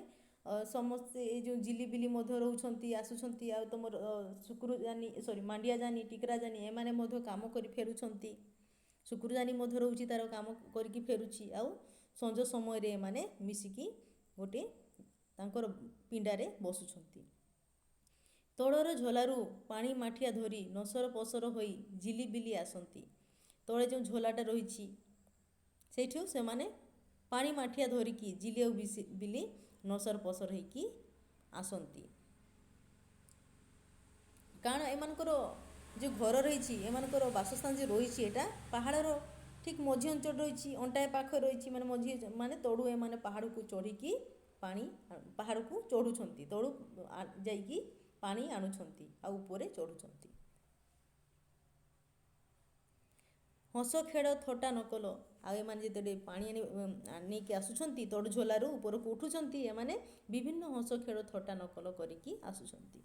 ସମସ୍ତେ ଏଇ ଯେଉଁ ଜିଲିବିଲି ମଧ୍ୟ ରହୁଛନ୍ତି, ଆସୁଛନ୍ତି। ଆଉ ତୁମର ମାଣ୍ଡିଆ ଜାନି, ଟିକରା ଜାନି ଏମାନେ ମଧ୍ୟ କାମ କରି ଫେରୁଛନ୍ତି। ଶୁକ୍ରୁଜାନୀ ମଧ୍ୟ ରହୁଛି, ତାର କାମ କରିକି ଫେରୁଛି। ଆଉ ସଞ୍ଜ ସମୟରେ ଏମାନେ ମିଶିକି ଗୋଟେ ତାଙ୍କର ପିଣ୍ଡାରେ ବସୁଛନ୍ତି। ତଳର ଝୋଲାରୁ ପାଣି ମାଠିଆ ଧରି ନସର ପସର ହୋଇ ଜିଲିବିଲି ଆସନ୍ତି। ତଳେ ଯେଉଁ ଝୋଲାଟା ରହିଛି ସେଇଠୁ ସେମାନେ ପାଣି ମାଠିଆ ଧରିକି ଜିଲି ଆଉ ବିଲି ନସର ପସର ହେଇକି ଆସନ୍ତି। କାରଣ ଏମାନଙ୍କର ଯେଉଁ ଘର ରହିଛି, ଏମାନଙ୍କର ବାସସ୍ଥାନ ଯେଉଁ ରହିଛି, ଏଇଟା ପାହାଡ଼ର ଠିକ୍ ମଝି ଅଞ୍ଚଳ ରହିଛି, ଅଣ୍ଟାଏ ପାଖରେ ରହିଛି। ମାନେ ତଳୁ ଏମାନେ ପାହାଡ଼କୁ ଚଢ଼ିକି ପାହାଡ଼କୁ ଚଢ଼ୁଛନ୍ତି, ତଳୁ ଯାଇକି ପାଣି ଆଣୁଛନ୍ତି ଆଉ ଉପରେ ଚଢ଼ୁଛନ୍ତି। ହସ ଖେଳ ଥଟ୍ଟା ନକଲ। ଆଉ ଏମାନେ ଯେତେବେଳେ ପାଣି ନେଇକି ଆସୁଛନ୍ତି, ତଳୁ ଝୋଲାରୁ ଉପରକୁ ଉଠୁଛନ୍ତି, ଏମାନେ ବିଭିନ୍ନ ହସ ଖେଳ ଥଟ୍ଟା ନକଲ କରିକି ଆସୁଛନ୍ତି।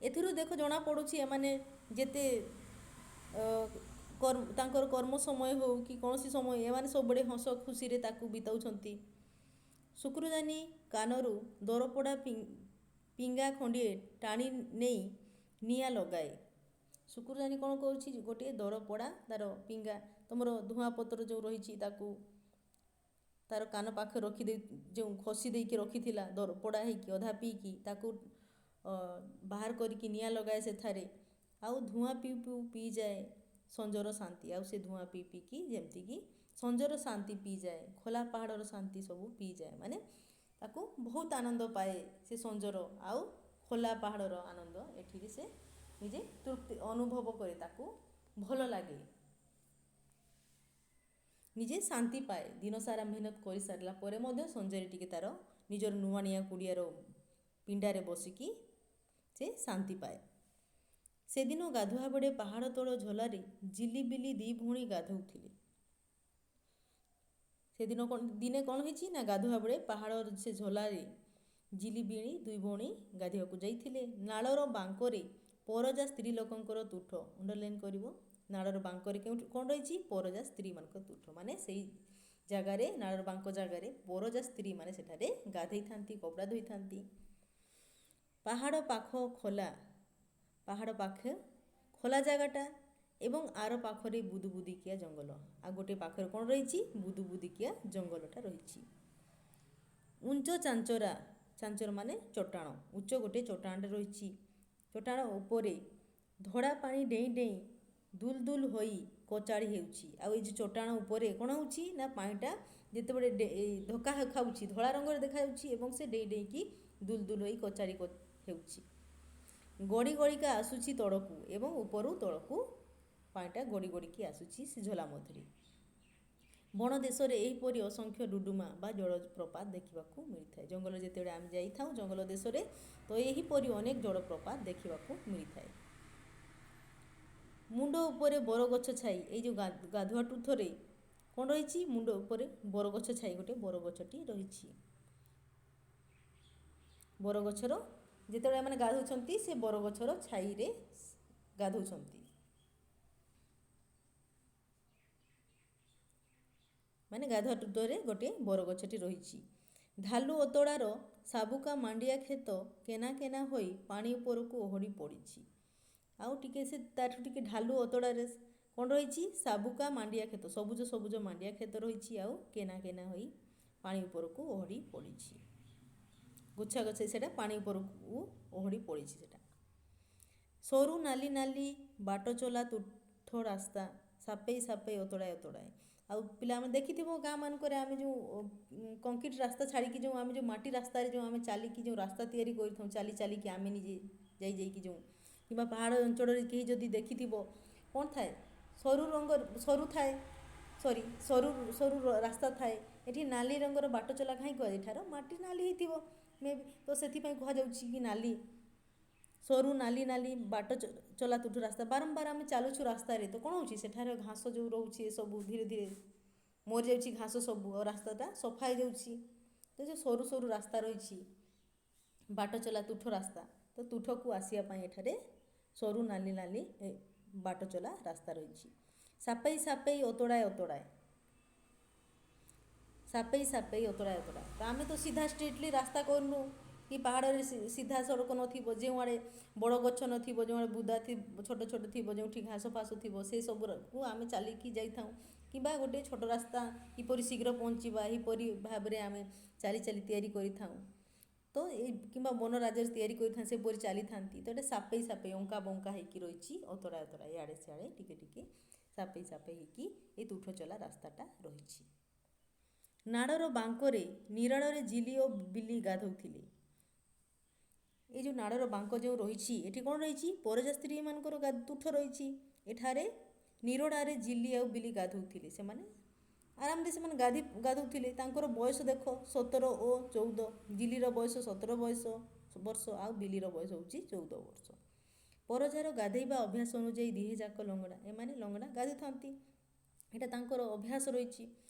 ଏଥିରୁ ଦେଖ ଜଣାପଡ଼ୁଛି ଏମାନେ ଯେତେ ତାଙ୍କର କର୍ମ ସମୟ ହେଉ କି କୌଣସି ସମୟ, ଏମାନେ ସବୁବେଳେ ହସ ଖୁସିରେ ତାକୁ ବିତାଉଛନ୍ତି। ଶୁକ୍ରୁଜାନୀ କାନରୁ ଦରପୋଡ଼ା ପିଙ୍ଗା ଖଣ୍ଡିଏ ଟାଣି ନେଇ ନିଆଁ ଲଗାଏ। ଶୁକ୍ରୁଜାନୀ କ'ଣ କରୁଛି? ଗୋଟିଏ ଦରପୋଡ଼ା ତାର ପିଙ୍ଗା, ତୁମର ଧୂଆଁ ପତ୍ର ଯେଉଁ ରହିଛି ତାକୁ ତାର କାନ ପାଖରେ ଯେଉଁ ଖସି ଦେଇକି ରଖିଥିଲା, ଦରପୋଡ଼ା ହେଇକି ଅଧା ପିଇକି, ତାକୁ ବାହାର କରିକି ନିଆଁ ଲଗାଏ ସେଠାରେ। ଆଉ ଧୂଆଁ ପିଇଯାଏ ସଞ୍ଜର ଶାନ୍ତି। ଆଉ ସେ ଧୂଆଁ ପିଇକି ଯେମିତିକି ସଞ୍ଜର ଶାନ୍ତି ପିଇଯାଏ, ଖୋଲା ପାହାଡ଼ର ଶାନ୍ତି ସବୁ ପିଇଯାଏ। ମାନେ ତାକୁ ବହୁତ ଆନନ୍ଦ ପାଏ ସେ ସଞ୍ଜର ଆଉ ଖୋଲା ପାହାଡ଼ର ଆନନ୍ଦ। ଏଠିକି ସେ ନିଜେ ତୃପ୍ତି ଅନୁଭବ କରେ, ତାକୁ ଭଲ ଲାଗେ, ନିଜେ ଶାନ୍ତି ପାଏ। ଦିନସାରା ମେହନତ କରିସାରିଲା ପରେ ମଧ୍ୟ ସଞ୍ଜରେ ଟିକେ ତାର ନିଜର ନୂଆଣିଆ କୁଡ଼ିଆର ପିଣ୍ଡାରେ ବସିକି ସେ ଶାନ୍ତି ପାଏ। ସେଦିନ ଗାଧୁଆ ବେଳେ ପାହାଡ଼ ତଳ ଝୋଲାରେ ଜିଲିବିଲି ଦି ଭଉଣୀ ଗାଧୋଉଥିଲେ। ସେଦିନ ଦିନେ କ'ଣ ହେଇଛି ନା, ଗାଧୁଆ ବେଳେ ପାହାଡ଼ର ସେ ଝୋଲାରେ ଜିଲିବିଲି ଦୁଇ ଭଉଣୀ ଗାଧୋଇବାକୁ ଯାଇଥିଲେ। ନାଳର ବାଙ୍କରେ ପରଜା ସ୍ତ୍ରୀ ଲୋକଙ୍କର ତୁଠ। ଅଣ୍ଡରଲାଇନ୍ କରିବ। ନାଳର ବାଙ୍କରେ କେଉଁଠି କ'ଣ ରହିଛି? ପରଜା ସ୍ତ୍ରୀମାନଙ୍କର ତୁଠ। ମାନେ ସେଇ ଜାଗାରେ, ନାଳର ବାଙ୍କ ଜାଗାରେ ପରଜା ସ୍ତ୍ରୀମାନେ ସେଠାରେ ଗାଧୋଇଥାନ୍ତି, କପଡ଼ା ଧୋଇଥାନ୍ତି। ପାହାଡ଼ ପାଖେ ଖୋଲା ଜାଗାଟା ଏବଂ ଆର ପାଖରେ ବୁଦୁବୁଦିକିଆ ଜଙ୍ଗଲ। ଆଉ ଗୋଟେ ପାଖରେ କ'ଣ ରହିଛି? ବୁଦୁବୁଦିକିଆ ଜଙ୍ଗଲଟା ରହିଛି। ଉଞ୍ଚ ଚାଞ୍ଚର ମାନେ ଚଟାଣ, ଉଚ୍ଚ ଗୋଟେ ଚଟାଣଟେ ରହିଛି। ଚଟାଣ ଉପରେ ଧଡ଼ା ପାଣି ଡେଇଁ ଡେଇଁ ଦୁଲ ଦୁଲ ହୋଇ କଚାଡ଼ି ହେଉଛି। ଆଉ ଏଇ ଯେଉଁ ଚଟାଣ ଉପରେ କ'ଣ ହେଉଛି ନା, ପାଣିଟା ଯେତେବେଳେ ଧକ୍କା ଖାଉଛି ଧଳା ରଙ୍ଗରେ ଦେଖାଯାଉଛି ଏବଂ ସେ ଡେଇଁ ଡେଇଁକି ଦୁଲ ଦୁଲ ହୋଇ କଚାଡ଼ି ହେଉଛି। ଗଡ଼ି ଗଡ଼ିକା ଆସୁଛି ତଳକୁ ଏବଂ ଉପରୁ ତଳକୁ ପାଣିଟା ଗଡ଼ି ଗଡ଼ିକି ଆସୁଛି ସେ ଝୋଲା ମଧ୍ୟରେ। ବଣ ଦେଶରେ ଏହିପରି ଅସଂଖ୍ୟ ଡୁଡୁମା ବା ଜଳପ୍ରପାତ ଦେଖିବାକୁ ମିଳିଥାଏ। ଜଙ୍ଗଲ ଯେତେବେଳେ ଆମେ ଯାଇଥାଉ ଜଙ୍ଗଲ ଦେଶରେ, ତ ଏହିପରି ଅନେକ ଜଳପ୍ରପାତ ଦେଖିବାକୁ ମିଳିଥାଏ। ମୁଣ୍ଡ ଉପରେ ବରଗଛ ଛାଇ। ଏଇ ଯେଉଁ ଗାଧୁଆ ତୁଠରେ କ'ଣ ରହିଛି? ମୁଣ୍ଡ ଉପରେ ବରଗଛ ଛାଇ, ଗୋଟେ ବରଗଛଟି ରହିଛି। ବରଗଛର ଯେତେବେଳେ ଏମାନେ ଗାଧୋଉଛନ୍ତି, ସେ ବରଗଛର ଛାଇରେ ଗାଧୋଉଛନ୍ତି। ମାନେ ଗାଧୁଆ ତୁଠରେ ଗୋଟିଏ ବରଗଛଟି ରହିଛି। ଢାଲୁ ଅତଡ଼ାର ସାବୁକା ମାଣ୍ଡିଆ କ୍ଷେତ କେନା କେନା ହୋଇ ପାଣି ଉପରକୁ ଓହଳି ପଡ଼ିଛି। ଆଉ ଟିକେ ସେ ତାଠୁ ଟିକେ ଢାଲୁ ଅତଡ଼ାରେ କ'ଣ ରହିଛି? ସାବୁକା ମାଣ୍ଡିଆ କ୍ଷେତ, ସବୁଜ ସବୁଜ ମାଣ୍ଡିଆ କ୍ଷେତ ରହିଛି। ଆଉ କେନା କେନା ହୋଇ ପାଣି ଉପରକୁ ଓହଳି ପଡ଼ିଛି। ଗୁଚ୍ଛା ଗଛ ସେଇଟା ପାଣି ଉପରକୁ ଓହଳି ପଡ଼ିଛି। ସେଇଟା ସରୁ ନାଲି ନାଲି ବାଟ ଚଲା ତୁଠ ରାସ୍ତା ସାପେଇ ସାପେଇ ଅତଡ଼ାଏ ଅତଡ଼ାଏ। ଆଉ ପିଲାମାନେ ଦେଖିଥିବ ଗାଁ ମାନଙ୍କରେ ଆମେ ଯେଉଁ କଂକ୍ରିଟ ରାସ୍ତା ଛାଡ଼ିକି ଯେଉଁ ଆମେ ଯେଉଁ ମାଟି ରାସ୍ତାରେ ଯେଉଁ ଆମେ ଚାଲିକି ଯେଉଁ ରାସ୍ତା ତିଆରି କରିଥାଉ, ଚାଲି ଚାଲିକି ଆମେ ନିଜେ ଯାଇକି ଯେଉଁ, କିମ୍ବା ପାହାଡ଼ ଅଞ୍ଚଳରେ କେହି ଯଦି ଦେଖିଥିବ କ'ଣ ଥାଏ? ସରୁ ଥାଏ, ସରୁ ସରୁ ରାସ୍ତା ଥାଏ। ଏଠି ନାଲି ରଙ୍ଗର ବାଟ ଚଲା କାହିଁ କୁହାଯାଏ? ଏଠାର ମାଟି ନାଲି ହେଇଥିବ ମେ ବି, ତ ସେଥିପାଇଁ କୁହାଯାଉଛି କି ନାଲି, ସରୁ ନାଲି ନାଲି ବାଟ ଚଲା ତୁଠ ରାସ୍ତା। ବାରମ୍ବାର ଆମେ ଚାଲୁଛୁ ରାସ୍ତାରେ, ତ କ'ଣ ହେଉଛି? ସେଠାରେ ଘାସ ଯେଉଁ ରହୁଛି ଏସବୁ ଧୀରେ ଧୀରେ ମରିଯାଉଛି ଘାସ ସବୁ, ଆଉ ରାସ୍ତାଟା ସଫା ହେଇଯାଉଛି। ତ ଯେଉଁ ସରୁ ସରୁ ରାସ୍ତା ରହିଛି ବାଟ ଚଲା ତୁଠ ରାସ୍ତା, ତ ତୁଠକୁ ଆସିବା ପାଇଁ ଏଠାରେ ସରୁ ନାଲି ନାଲି ବାଟ ଚଲା ରାସ୍ତା ରହିଛି। ସାପେଇ ସାପେଇ ଅତଡ଼ାଏ ଅତଡ଼ାଏ, ସାପେଇ ସାପେଇ ଅତଡ଼ାଏ ଅତଡ଼ାଏ। ତ ଆମେ ତ ସିଧା ଷ୍ଟ୍ରେଟଲି ରାସ୍ତା କରୁନୁ, କି ପାହାଡ଼ରେ ସିଧା ସଡ଼କ ନଥିବ, ଯେଉଁଆଡ଼େ ବଡ଼ ଗଛ ନଥିବ, ଯେଉଁଆଡ଼େ ବୁଦା ଛୋଟ ଛୋଟ ଥିବ, ଯେଉଁଠି ଘାସ ଫାସ ଥିବ, ସେସବୁକୁ ଆମେ ଚାଲିକି ଯାଇଥାଉ। କିମ୍ବା ଗୋଟେ ଛୋଟ ରାସ୍ତା କିପରି ଶୀଘ୍ର ପହଞ୍ଚିବା, ଏହିପରି ଭାବରେ ଆମେ ଚାଲି ଚାଲି ତିଆରି କରିଥାଉ। ତ କିମ୍ବା ବନ ରାଜ୍ୟରେ ତିଆରି କରିଥାନ୍ତି ସେପରି ଚାଲିଥାନ୍ତି। ତ ଏଇଟା ସାପେଇ ସାପେଇ ଅଙ୍କା ବଙ୍କା ହେଇକି ରହିଛି, ଅତଡ଼ା ଅତଡ଼ା ଇଆଡ଼େ ସିଆଡ଼େ ଟିକେ ଟିକେ ସାପେଇ ସାପେଇ ହେଇକି ଏ ତୁଠ ଚଲା ରାସ୍ତାଟା ରହିଛି। ନାଡ଼ର ବାଙ୍କରେ ନିରାଳରେ ଝିଲି ଓ ବିଲି ଗାଧୋଉଥିଲେ। ଏ ଯେଉଁ ନାଡ଼ର ବାଙ୍କ ଯେଉଁ ରହିଛି, ଏଠି କ'ଣ ରହିଛି? ପରଜା ସ୍ତ୍ରୀମାନଙ୍କର ତୁଠ ରହିଛି। ଏଠାରେ ନିରୋଡ଼ାରେ ଝିଲି ଆଉ ବିଲି ଗାଧୋଉଥିଲେ। ସେମାନେ ଆରାମରେ ସେମାନେ ଗାଧୋଉଥିଲେ। ତାଙ୍କର ବୟସ ଦେଖ 17 ଓ 14। ଝିଲିର ବୟସ 17 ବର୍ଷ ଆଉ ବିଲିର ବୟସ ହେଉଛି 14 ବର୍ଷ। ପରଜାର ଗାଧୋଇବା ଅଭ୍ୟାସ ଅନୁଯାୟୀ ଦିହେ ଯାକ ଲଙ୍ଗଡ଼ା, ଏମାନେ ଲଙ୍ଗଡ଼ା ଗାଧୋଇଥାନ୍ତି। ଏଇଟା ତାଙ୍କର ଅଭ୍ୟାସ ରହିଛି।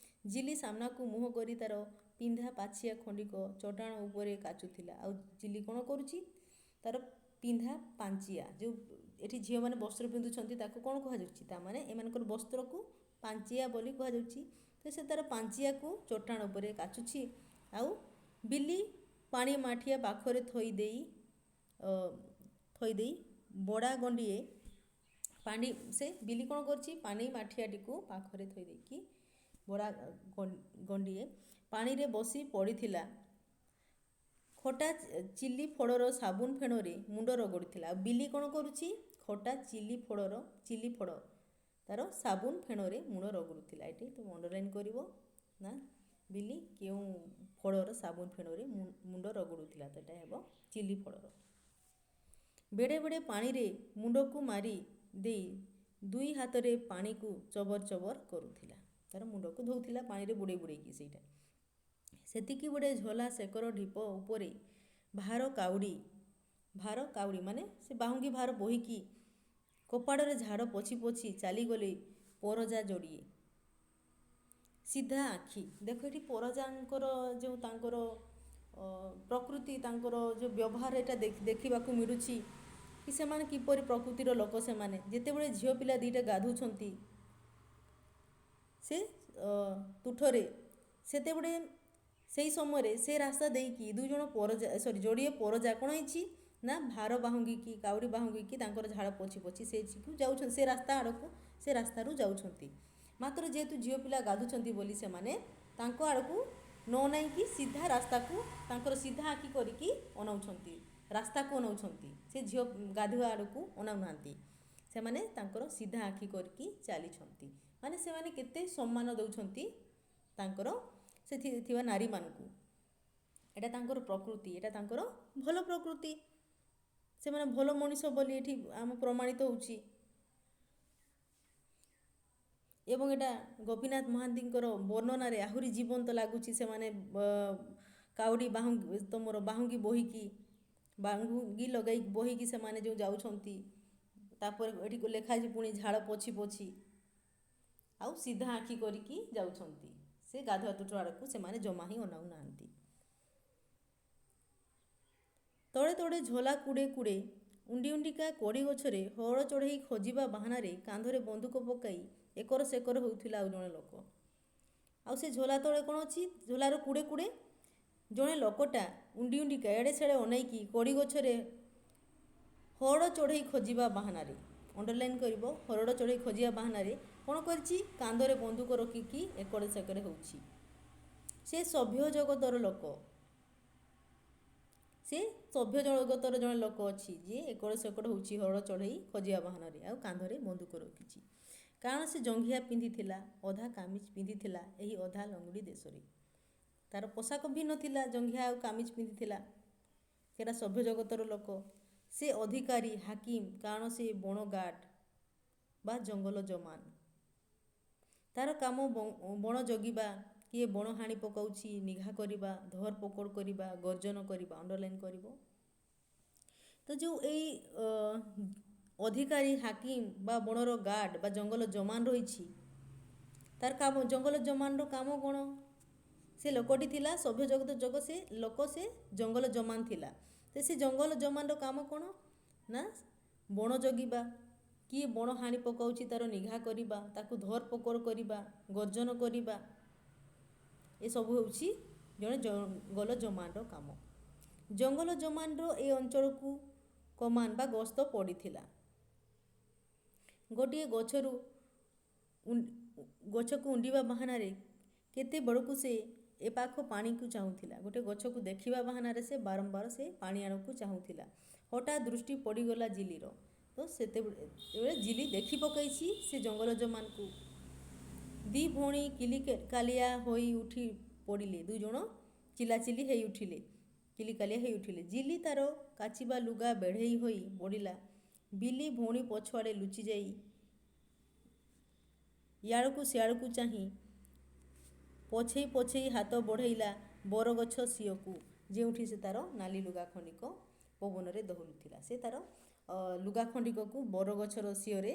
ଝିଲି ସାମ୍ନାକୁ ମୁହଁ କରି ତାର ପିନ୍ଧା ପାଛିଆ ଖଣ୍ଡିକ ଚଟାଣ ଉପରେ କାଚୁଥିଲା। ଆଉ ଝିଲି କ'ଣ କରୁଛି? ତାର ପିନ୍ଧା ପାଞ୍ଚିଆ, ଯେଉଁ ଏଠି ଝିଅମାନେ ବସ୍ତ୍ର ପିନ୍ଧୁଛନ୍ତି ତାକୁ କ'ଣ କୁହାଯାଉଛି? ତା'ମାନେ ଏମାନଙ୍କର ବସ୍ତ୍ରକୁ ପାଞ୍ଚିଆ ବୋଲି କୁହାଯାଉଛି। ତ ସେ ତାର ପାଞ୍ଚିଆକୁ ଚଟାଣ ଉପରେ କାଚୁଛି। ଆଉ ବିଲି ପାଣି ମାଠିଆ ପାଖରେ ଥୋଇ ଦେଇ ବଡ଼ା ଗଣ୍ଡିଏ ସେ ବିଲି କ'ଣ କରୁଛି? ପାଣି ମାଠିଆଟିକୁ ପାଖରେ ଥୋଇ ଦେଇକି ବଡ଼ା ଗଣ୍ଡିଏ ପାଣିରେ ବସି ପଡ଼ିଥିଲା। ଖଟା ଚିଲି ଫଳର ସାବୁନ ଫେଣରେ ମୁଣ୍ଡ ରଗଡ଼ୁଥିଲା। ଆଉ ବିଲି କ'ଣ କରୁଛି? ଖଟା ଚିଲି ଫଳ ତାର ସାବୁନ ଫେଣରେ ମୁଣ୍ଡ ରଗଡ଼ୁଥିଲା। ଏଠି ତ ଅଣ୍ଡରଲାଇନ୍ କରିବ ନା, ବିଲି କେଉଁ ଫଳର ସାବୁନ ଫେଣରେ ମୁଣ୍ଡ ରଗଡ଼ୁଥିଲା? ତ ଏଟା ହେବ ଚିଲି ଫଳର। ବେଡ଼େ ବେଡ଼େ ପାଣିରେ ମୁଣ୍ଡକୁ ମାରି ଦେଇ ଦୁଇ ହାତରେ ପାଣିକୁ ଚବର ଚବର କରୁଥିଲା। ତାର ମୁଣ୍ଡକୁ ଧୋଉଥିଲା ପାଣିରେ ବୁଡ଼େଇ ବୁଡ଼େଇକି। ସେଇଟା ସେତିକି ଗୋଟେ ଝୋଲା ସେକର ଢିପ ଉପରେ ଭାର କାଉଡ଼ି ମାନେ ସେ ବାହୁଙ୍ଗି ଭାର ବୋହିକି କପାଡ଼ରେ ଝାଡ଼ ପୋଛି ପୋଛି ଚାଲିଗଲେ ପରଜା ଯୋଡ଼ିଏ। ସିଧା ଆଖି ଦେଖ, ଏଠି ପରଜାଙ୍କର ଯେଉଁ ତାଙ୍କର ପ୍ରକୃତି, ତାଙ୍କର ଯେଉଁ ବ୍ୟବହାର, ଏଇଟା ଦେଖିବାକୁ ମିଳୁଛି କି ସେମାନେ କିପରି ପ୍ରକୃତିର ଲୋକ। ସେମାନେ ଯେତେବେଳେ ଝିଅ ପିଲା ଦୁଇଟା ଗାଧୋଉଛନ୍ତି ସେ ତୁଠରେ, ସେତେବେଳେ ସେହି ସମୟରେ ସେ ରାସ୍ତା ଦେଇକି ଯୋଡ଼ିଏ ପରଜା କ'ଣ ହେଇଛି ନା, ଭାର ବାହୁଙ୍ଗିକି କାଉଡ଼ି ବାହୁଙ୍ଗିକି ତାଙ୍କର ଝାଳ ପୋଛି ପୋଛି ସେଠିକୁ ଯାଉଛନ୍ତି, ସେ ରାସ୍ତା ଆଡ଼କୁ, ସେ ରାସ୍ତାରୁ ଯାଉଛନ୍ତି। ମାତ୍ର ଯେହେତୁ ଝିଅ ପିଲା ଗାଧୁଛନ୍ତି ବୋଲି ସେମାନେ ତାଙ୍କ ଆଡ଼କୁ ନ ଅନାଇକି ସିଧା ରାସ୍ତାକୁ ତାଙ୍କର ସିଧା ଆଖି କରିକି ଅନାଉଛନ୍ତି, ରାସ୍ତାକୁ ଅନାଉଛନ୍ତି। ସେ ଝିଅ ଗାଧୁଆ ଆଡ଼କୁ ଅନାଉନାହାନ୍ତି, ସେମାନେ ତାଙ୍କର ସିଧା ଆଖି କରିକି ଚାଲିଛନ୍ତି। ମାନେ ସେମାନେ କେତେ ସମ୍ମାନ ଦେଉଛନ୍ତି ତାଙ୍କର ସେଠି ଥିବା ନାରୀମାନଙ୍କୁ। ଏଇଟା ତାଙ୍କର ପ୍ରକୃତି, ଏଇଟା ତାଙ୍କର ଭଲ ପ୍ରକୃତି। ସେମାନେ ଭଲ ମଣିଷ ବୋଲି ଏଠି ଆମ ପ୍ରମାଣିତ ହେଉଛି। ଏବଂ ଏଇଟା ଗୋପୀନାଥ ମହାନ୍ତିଙ୍କର ବର୍ଣ୍ଣନାରେ ଆହୁରି ଜୀବନ୍ତ ଲାଗୁଛି। ସେମାନେ କାଉଡ଼ି ବାହୁଙ୍ଗି ବୋହିକି, ବାହୁଙ୍ଗି ଲଗାଇ ବୋହିକି ସେମାନେ ଯେଉଁ ଯାଉଛନ୍ତି, ତାପରେ ଏଠି ଲେଖାଯାଇଛି ପୁଣି ଝାଳ ପୋଛି ପୋଛି ଆଉ ସିଧା ଆଖି କରିକି ଯାଉଛନ୍ତି। ସେ ଗାଧୁଆ ତୁଠ ଆଡ଼କୁ ସେମାନେ ଜମା ହିଁ ଅନାଉନାହାନ୍ତି। ତଳେ ତଳେ ଝୋଲା କୁଡ଼େ କୁଡ଼େ ଉଣ୍ଡି ଉଣ୍ଡିକା କୋଡ଼ି ଗଛରେ ହଳ ଚଢ଼େଇ ଖୋଜିବା ବାହାନାରେ କାନ୍ଧରେ ବନ୍ଧୁକ ପକାଇ ଏକର ସେକର ହେଉଥିଲା ଆଉ ଜଣେ ଲୋକ। ଆଉ ସେ ଝୋଲା ତଳେ କ'ଣ ଅଛି, ଝୋଲାର କୁଡ଼େ କୁଡ଼େ ଜଣେ ଲୋକଟା ଉଣ୍ଡି ଉଣ୍ଡିକା ଏଡ଼େ ସେଡ଼େ ଅନେଇକି କଡ଼ି ଗଛରେ ହରଡ଼ ଚଢ଼େଇ ଖୋଜିବା ବାହାନାରେ, ଅଣ୍ଡରଲାଇନ୍ କରିବ, ହରଡ଼ ଚଢ଼େଇ ଖୋଜିବା ବାହାନାରେ କ'ଣ କରିଛି, କାନ୍ଧରେ ବନ୍ଧୁକ ରଖିକି ଏକଡ଼ ସେକଡ଼ ହେଉଛି। ସେ ସଭ୍ୟ ଜଗତର ଲୋକ, ସେ ସଭ୍ୟ ଜଗତର ଜଣେ ଲୋକ ଅଛି ଯିଏ ଏକଡ଼ ସେକଡ଼ ହେଉଛି ହରଡ଼ ଚଢ଼େଇ ଖୋଜିବା ବାହାନାରେ, ଆଉ କାନ୍ଧରେ ବନ୍ଧୁକ ରଖିଛି। କାରଣ ସେ ଜଙ୍ଘିଆ ପିନ୍ଧିଥିଲା, ଅଧା କାମିଜ ପିନ୍ଧିଥିଲା ଏହି ଅଧା ଲଙ୍ଗୁଡ଼ି ଦେଶରେ। ତାର ପୋଷାକ ଭିନ୍ନ ଥିଲା, ଜଙ୍ଘିଆ ଆଉ କାମିଜ ପିନ୍ଧିଥିଲା, ସେଟା ସଭ୍ୟ ଜଗତର ଲୋକ। ସେ ଅଧିକାରୀ ହାକିମ, କାରଣ ସେ ବଣ ଗାର୍ଡ଼ ବା ଜଙ୍ଗଲ ଜମାନ। ତାର କାମ ବଣ ଜଗିବା, କିଏ ବଣ ହାଣି ପକାଉଛି ନିଘା କରିବା, ଧର ପକଡ଼ କରିବା, ଗର୍ଜନ କରିବା, ଅଣ୍ଡରଲାଇନ୍ କରିବ। ତ ଯେଉଁ ଏଇ ଅଧିକାରୀ ହାକିମ ବା ବଣର ଗାର୍ଡ଼ ବା ଜଙ୍ଗଲ ଜମାନ ରହିଛି, ତାର କାମ, ଜଙ୍ଗଲ ଜମାନର କାମ କ'ଣ? ସେ ଲୋକଟି ଥିଲା ସଭ୍ୟ ଜଗତ ଯୋଗ, ସେ ଲୋକ, ସେ ଜଙ୍ଗଲ ଜମାନ ଥିଲା। ତ ସେ ଜଙ୍ଗଲ ଜମାନର କାମ କ'ଣ ନା ବଣ ଜଗିବା, କିଏ ବଣ ହାଣି ପକାଉଛି ତାର ନିଘା କରିବା, ତାକୁ ଧର ପକଡ଼ କରିବା, ଗର୍ଜନ କରିବା, ଏସବୁ ହେଉଛି ଜଣେ ଜଙ୍ଗଲ ଜମାନର କାମ। ଜଙ୍ଗଲ ଜମାନର ଏ ଅଞ୍ଚଳକୁ କମାନ ବା ଗସ୍ତ ପଡ଼ିଥିଲା। ଗୋଟିଏ ଗଛକୁ ଉଣ୍ଡିବା ବାହାନାରେ କେତେ ବେଳକୁ ସେ ଏ ପାଖ ପାଣିକୁ ଚାହୁଁଥିଲା। ଗୋଟେ ଗଛକୁ ଦେଖିବା ବାହାନାରେ ସେ ବାରମ୍ବାର ସେ ପାଣି ଆଡ଼କୁ ଚାହୁଁଥିଲା। ହଠାତ୍ ଦୃଷ୍ଟି ପଡ଼ିଗଲା ଜିଲିର। ତ ସେତେବେଳେ ଜିଲି ଦେଖି ପକାଇଛି ସେ ଜଙ୍ଗଲ ଜମାନଙ୍କୁ। ଦି ଭଉଣୀ କିଲିକାଲିଆ ହୋଇ ଉଠି ପଡ଼ିଲେ, ଦୁଇଜଣ ଚିଲାଚିଲି ହେଇ ଉଠିଲେ, କିଲିକାଲିଆ ହେଇ ଉଠିଲେ। ଜିଲି ତାର କାଚିବା ଲୁଗା ବେଢ଼େଇ ହୋଇ ପଡ଼ିଲା। ବିଲି ଭଉଣୀ ପଛଆଡ଼େ ଲୁଚି ଯାଇ ଇଆଡ଼କୁ ସିଆଡ଼କୁ ଚାହିଁ ପଛେଇ ପଛେଇ ହାତ ବଢ଼େଇଲା ବରଗଛ ସିଅକୁ, ଯେଉଁଠି ସେ ତାର ନାଲି ଲୁଗା ଖଣ୍ଡିକ ପବନରେ ଦୋହଲୁଥିଲା। ସେ ତାର ଲୁଗା ଖଣ୍ଡିକକୁ ବରଗଛର ସିଅରେ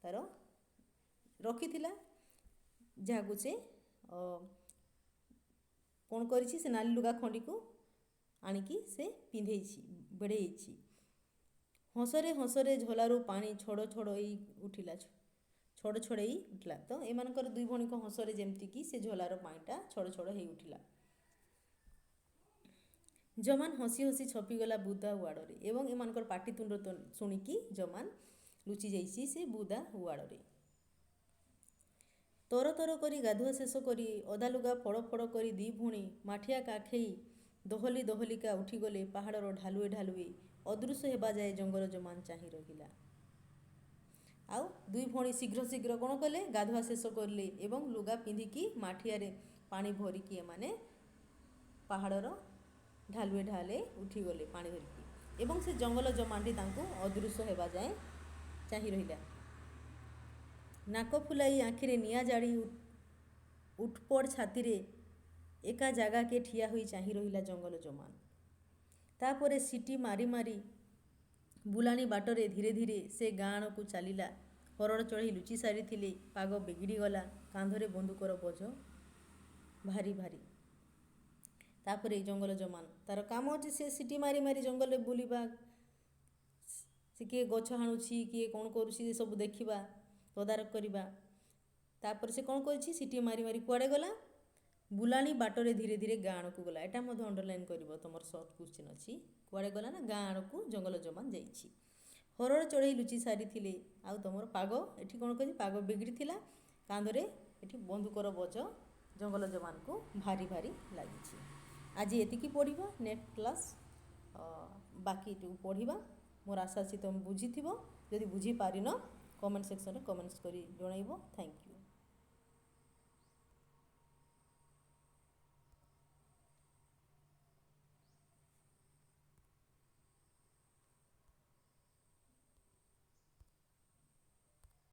ତାର ରଖିଥିଲା, ଯାହାକୁ ସେ କ'ଣ କରିଛି, ସେ ନାଲି ଲୁଗା ଖଣ୍ଡିକୁ ଆଣିକି ସେ ପିନ୍ଧେଇଛି, ବେଢ଼େଇଛି। ହସରେ ହସରେ ଝୋଲାରୁ ପାଣି ଛଡ଼ ଛଡ଼ ହେଇ ଉଠିଲା, ଛଡ଼ ଛଡ଼ ହେଇ ଉଠିଲା। ତ ଏମାନଙ୍କର ଦୁଇ ଭଉଣୀଙ୍କ ହସରେ ଯେମିତିକି ସେ ଝୋଲାର ପାଣିଟା ଛଡ଼ ଛଡ଼ ହେଇ ଉଠିଲା। ଜମାନ ହସି ହସି ଛପିଗଲା ବୁଦା ଉଆଡ଼ରେ, ଏବଂ ଏମାନଙ୍କର ପାଟିତୁଣ୍ଡ ଶୁଣିକି ଜମାନ ଲୁଚି ଯାଇଛି ସେ ବୁଦା ଉଆଡ଼ରେ। ତର ତର କରି ଗାଧୁଆ ଶେଷ କରି ଅଧା ଲୁଗା ଫଡ଼ ଫଡ଼ କରି ଦି ଭଉଣୀ ମାଠିଆ କାଖେଇ ଦୋହଲି ଦୋହଲିକା ଉଠିଗଲେ ପାହାଡ଼ର ଢାଲୁଏ ଢାଲୁଏ। ଅଦୃଶ୍ୟ ହେବା ଯାଏ ଜଙ୍ଗଲ ଜମାନ ଚାହିଁ ରହିଲା। ଆଉ ଦୁଇ ଭଉଣୀ ଶୀଘ୍ର ଶୀଘ୍ର କ'ଣ କଲେ, ଗାଧୁଆ ଶେଷ କଲେ ଏବଂ ଲୁଗା ପିନ୍ଧିକି ମାଠିଆରେ ପାଣି ଭରିକି ଏମାନେ ପାହାଡ଼ର ଢାଲୁଏ ଢାଲେ ଉଠିଗଲେ ପାଣି ଧରିକି, ଏବଂ ସେ ଜଙ୍ଗଲ ଜମାନଟି ତାଙ୍କୁ ଅଦୃଶ୍ୟ ହେବା ଯାଏ ଚାହିଁ ରହିଲା। ନାକ ଫୁଲାଇ ଆଖିରେ ନିଆଁ ଜାଳି ଉଠପଡ଼ ଛାତିରେ ଏକା ଜାଗାକେ ଠିଆ ହୋଇ ଚାହିଁ ରହିଲା ଜଙ୍ଗଲ ଜମାନ। ତାପରେ ସିଟି ମାରି ମାରି ବୁଲାଣି ବାଟରେ ଧୀରେ ଧୀରେ ସେ ଗାଁ ଆଡ଼କୁ ଚାଲିଲା। ହରଡ଼ ଚଢ଼େଇ ଲୁଚି ସାରିଥିଲେ, ପାଗ ବିଗିଡ଼ିଗଲା, କାନ୍ଧରେ ବନ୍ଧୁକର ବୋଝ ଭାରି ଭାରି। ତାପରେ ଜଙ୍ଗଲ ଜମାନ ତାର କାମ ଅଛି, ସେ ସିଟି ମାରି ମାରି ଜଙ୍ଗଲରେ ବୁଲିବା, ସେ କିଏ ଗଛ ହାଣୁଛି, କିଏ କ'ଣ କରୁଛି ସବୁ ଦେଖିବା, ତଦାରଖ କରିବା। ତାପରେ ସେ କ'ଣ କରିଛି, ସିଟି ମାରି ମାରି କୁଆଡ଼େ ଗଲା, ବୁଲାଣି ବାଟରେ ଧୀରେ ଧୀରେ ଗାଁ ଆଡ଼କୁ ଗଲା। ଏଟା ମଧ୍ୟ ଅଣ୍ଡରଲାଇନ୍ କରିବ, ତୁମର ସର୍ଟ କ୍ୱେଶ୍ଚିନ୍ ଅଛି। କୁଆଡ଼େ ଗଲା ନା ଗାଁ ଆଡ଼କୁ ଜଙ୍ଗଲ ଜମାନ ଯାଇଛି। ହରଡ଼ ଚଢ଼େଇ ଲୁଚି ସାରିଥିଲେ, ଆଉ ତୁମର ପାଗ ଏଠି କ'ଣ କରିଛି, ପାଗ ବିଗିଡ଼ିଥିଲା, କାନ୍ଧରେ ଏଠି ବନ୍ଧୁକର ବୋଝ ଜଙ୍ଗଲ ଜମାନଙ୍କୁ ଭାରି ଭାରି ଲାଗିଛି। ଆଜି ଏତିକି ପଢ଼ିବା, ନେକ୍ସଟ କ୍ଲାସ୍ ବାକି ପଢ଼ିବା। ମୋର ଆଶା ଅଛି ତୁମେ ବୁଝିଥିବ। ଯଦି ବୁଝିପାରିନ କମେଣ୍ଟ ସେକ୍ସନରେ କମେଣ୍ଟସ୍ କରି ଜଣାଇବ। Thank you.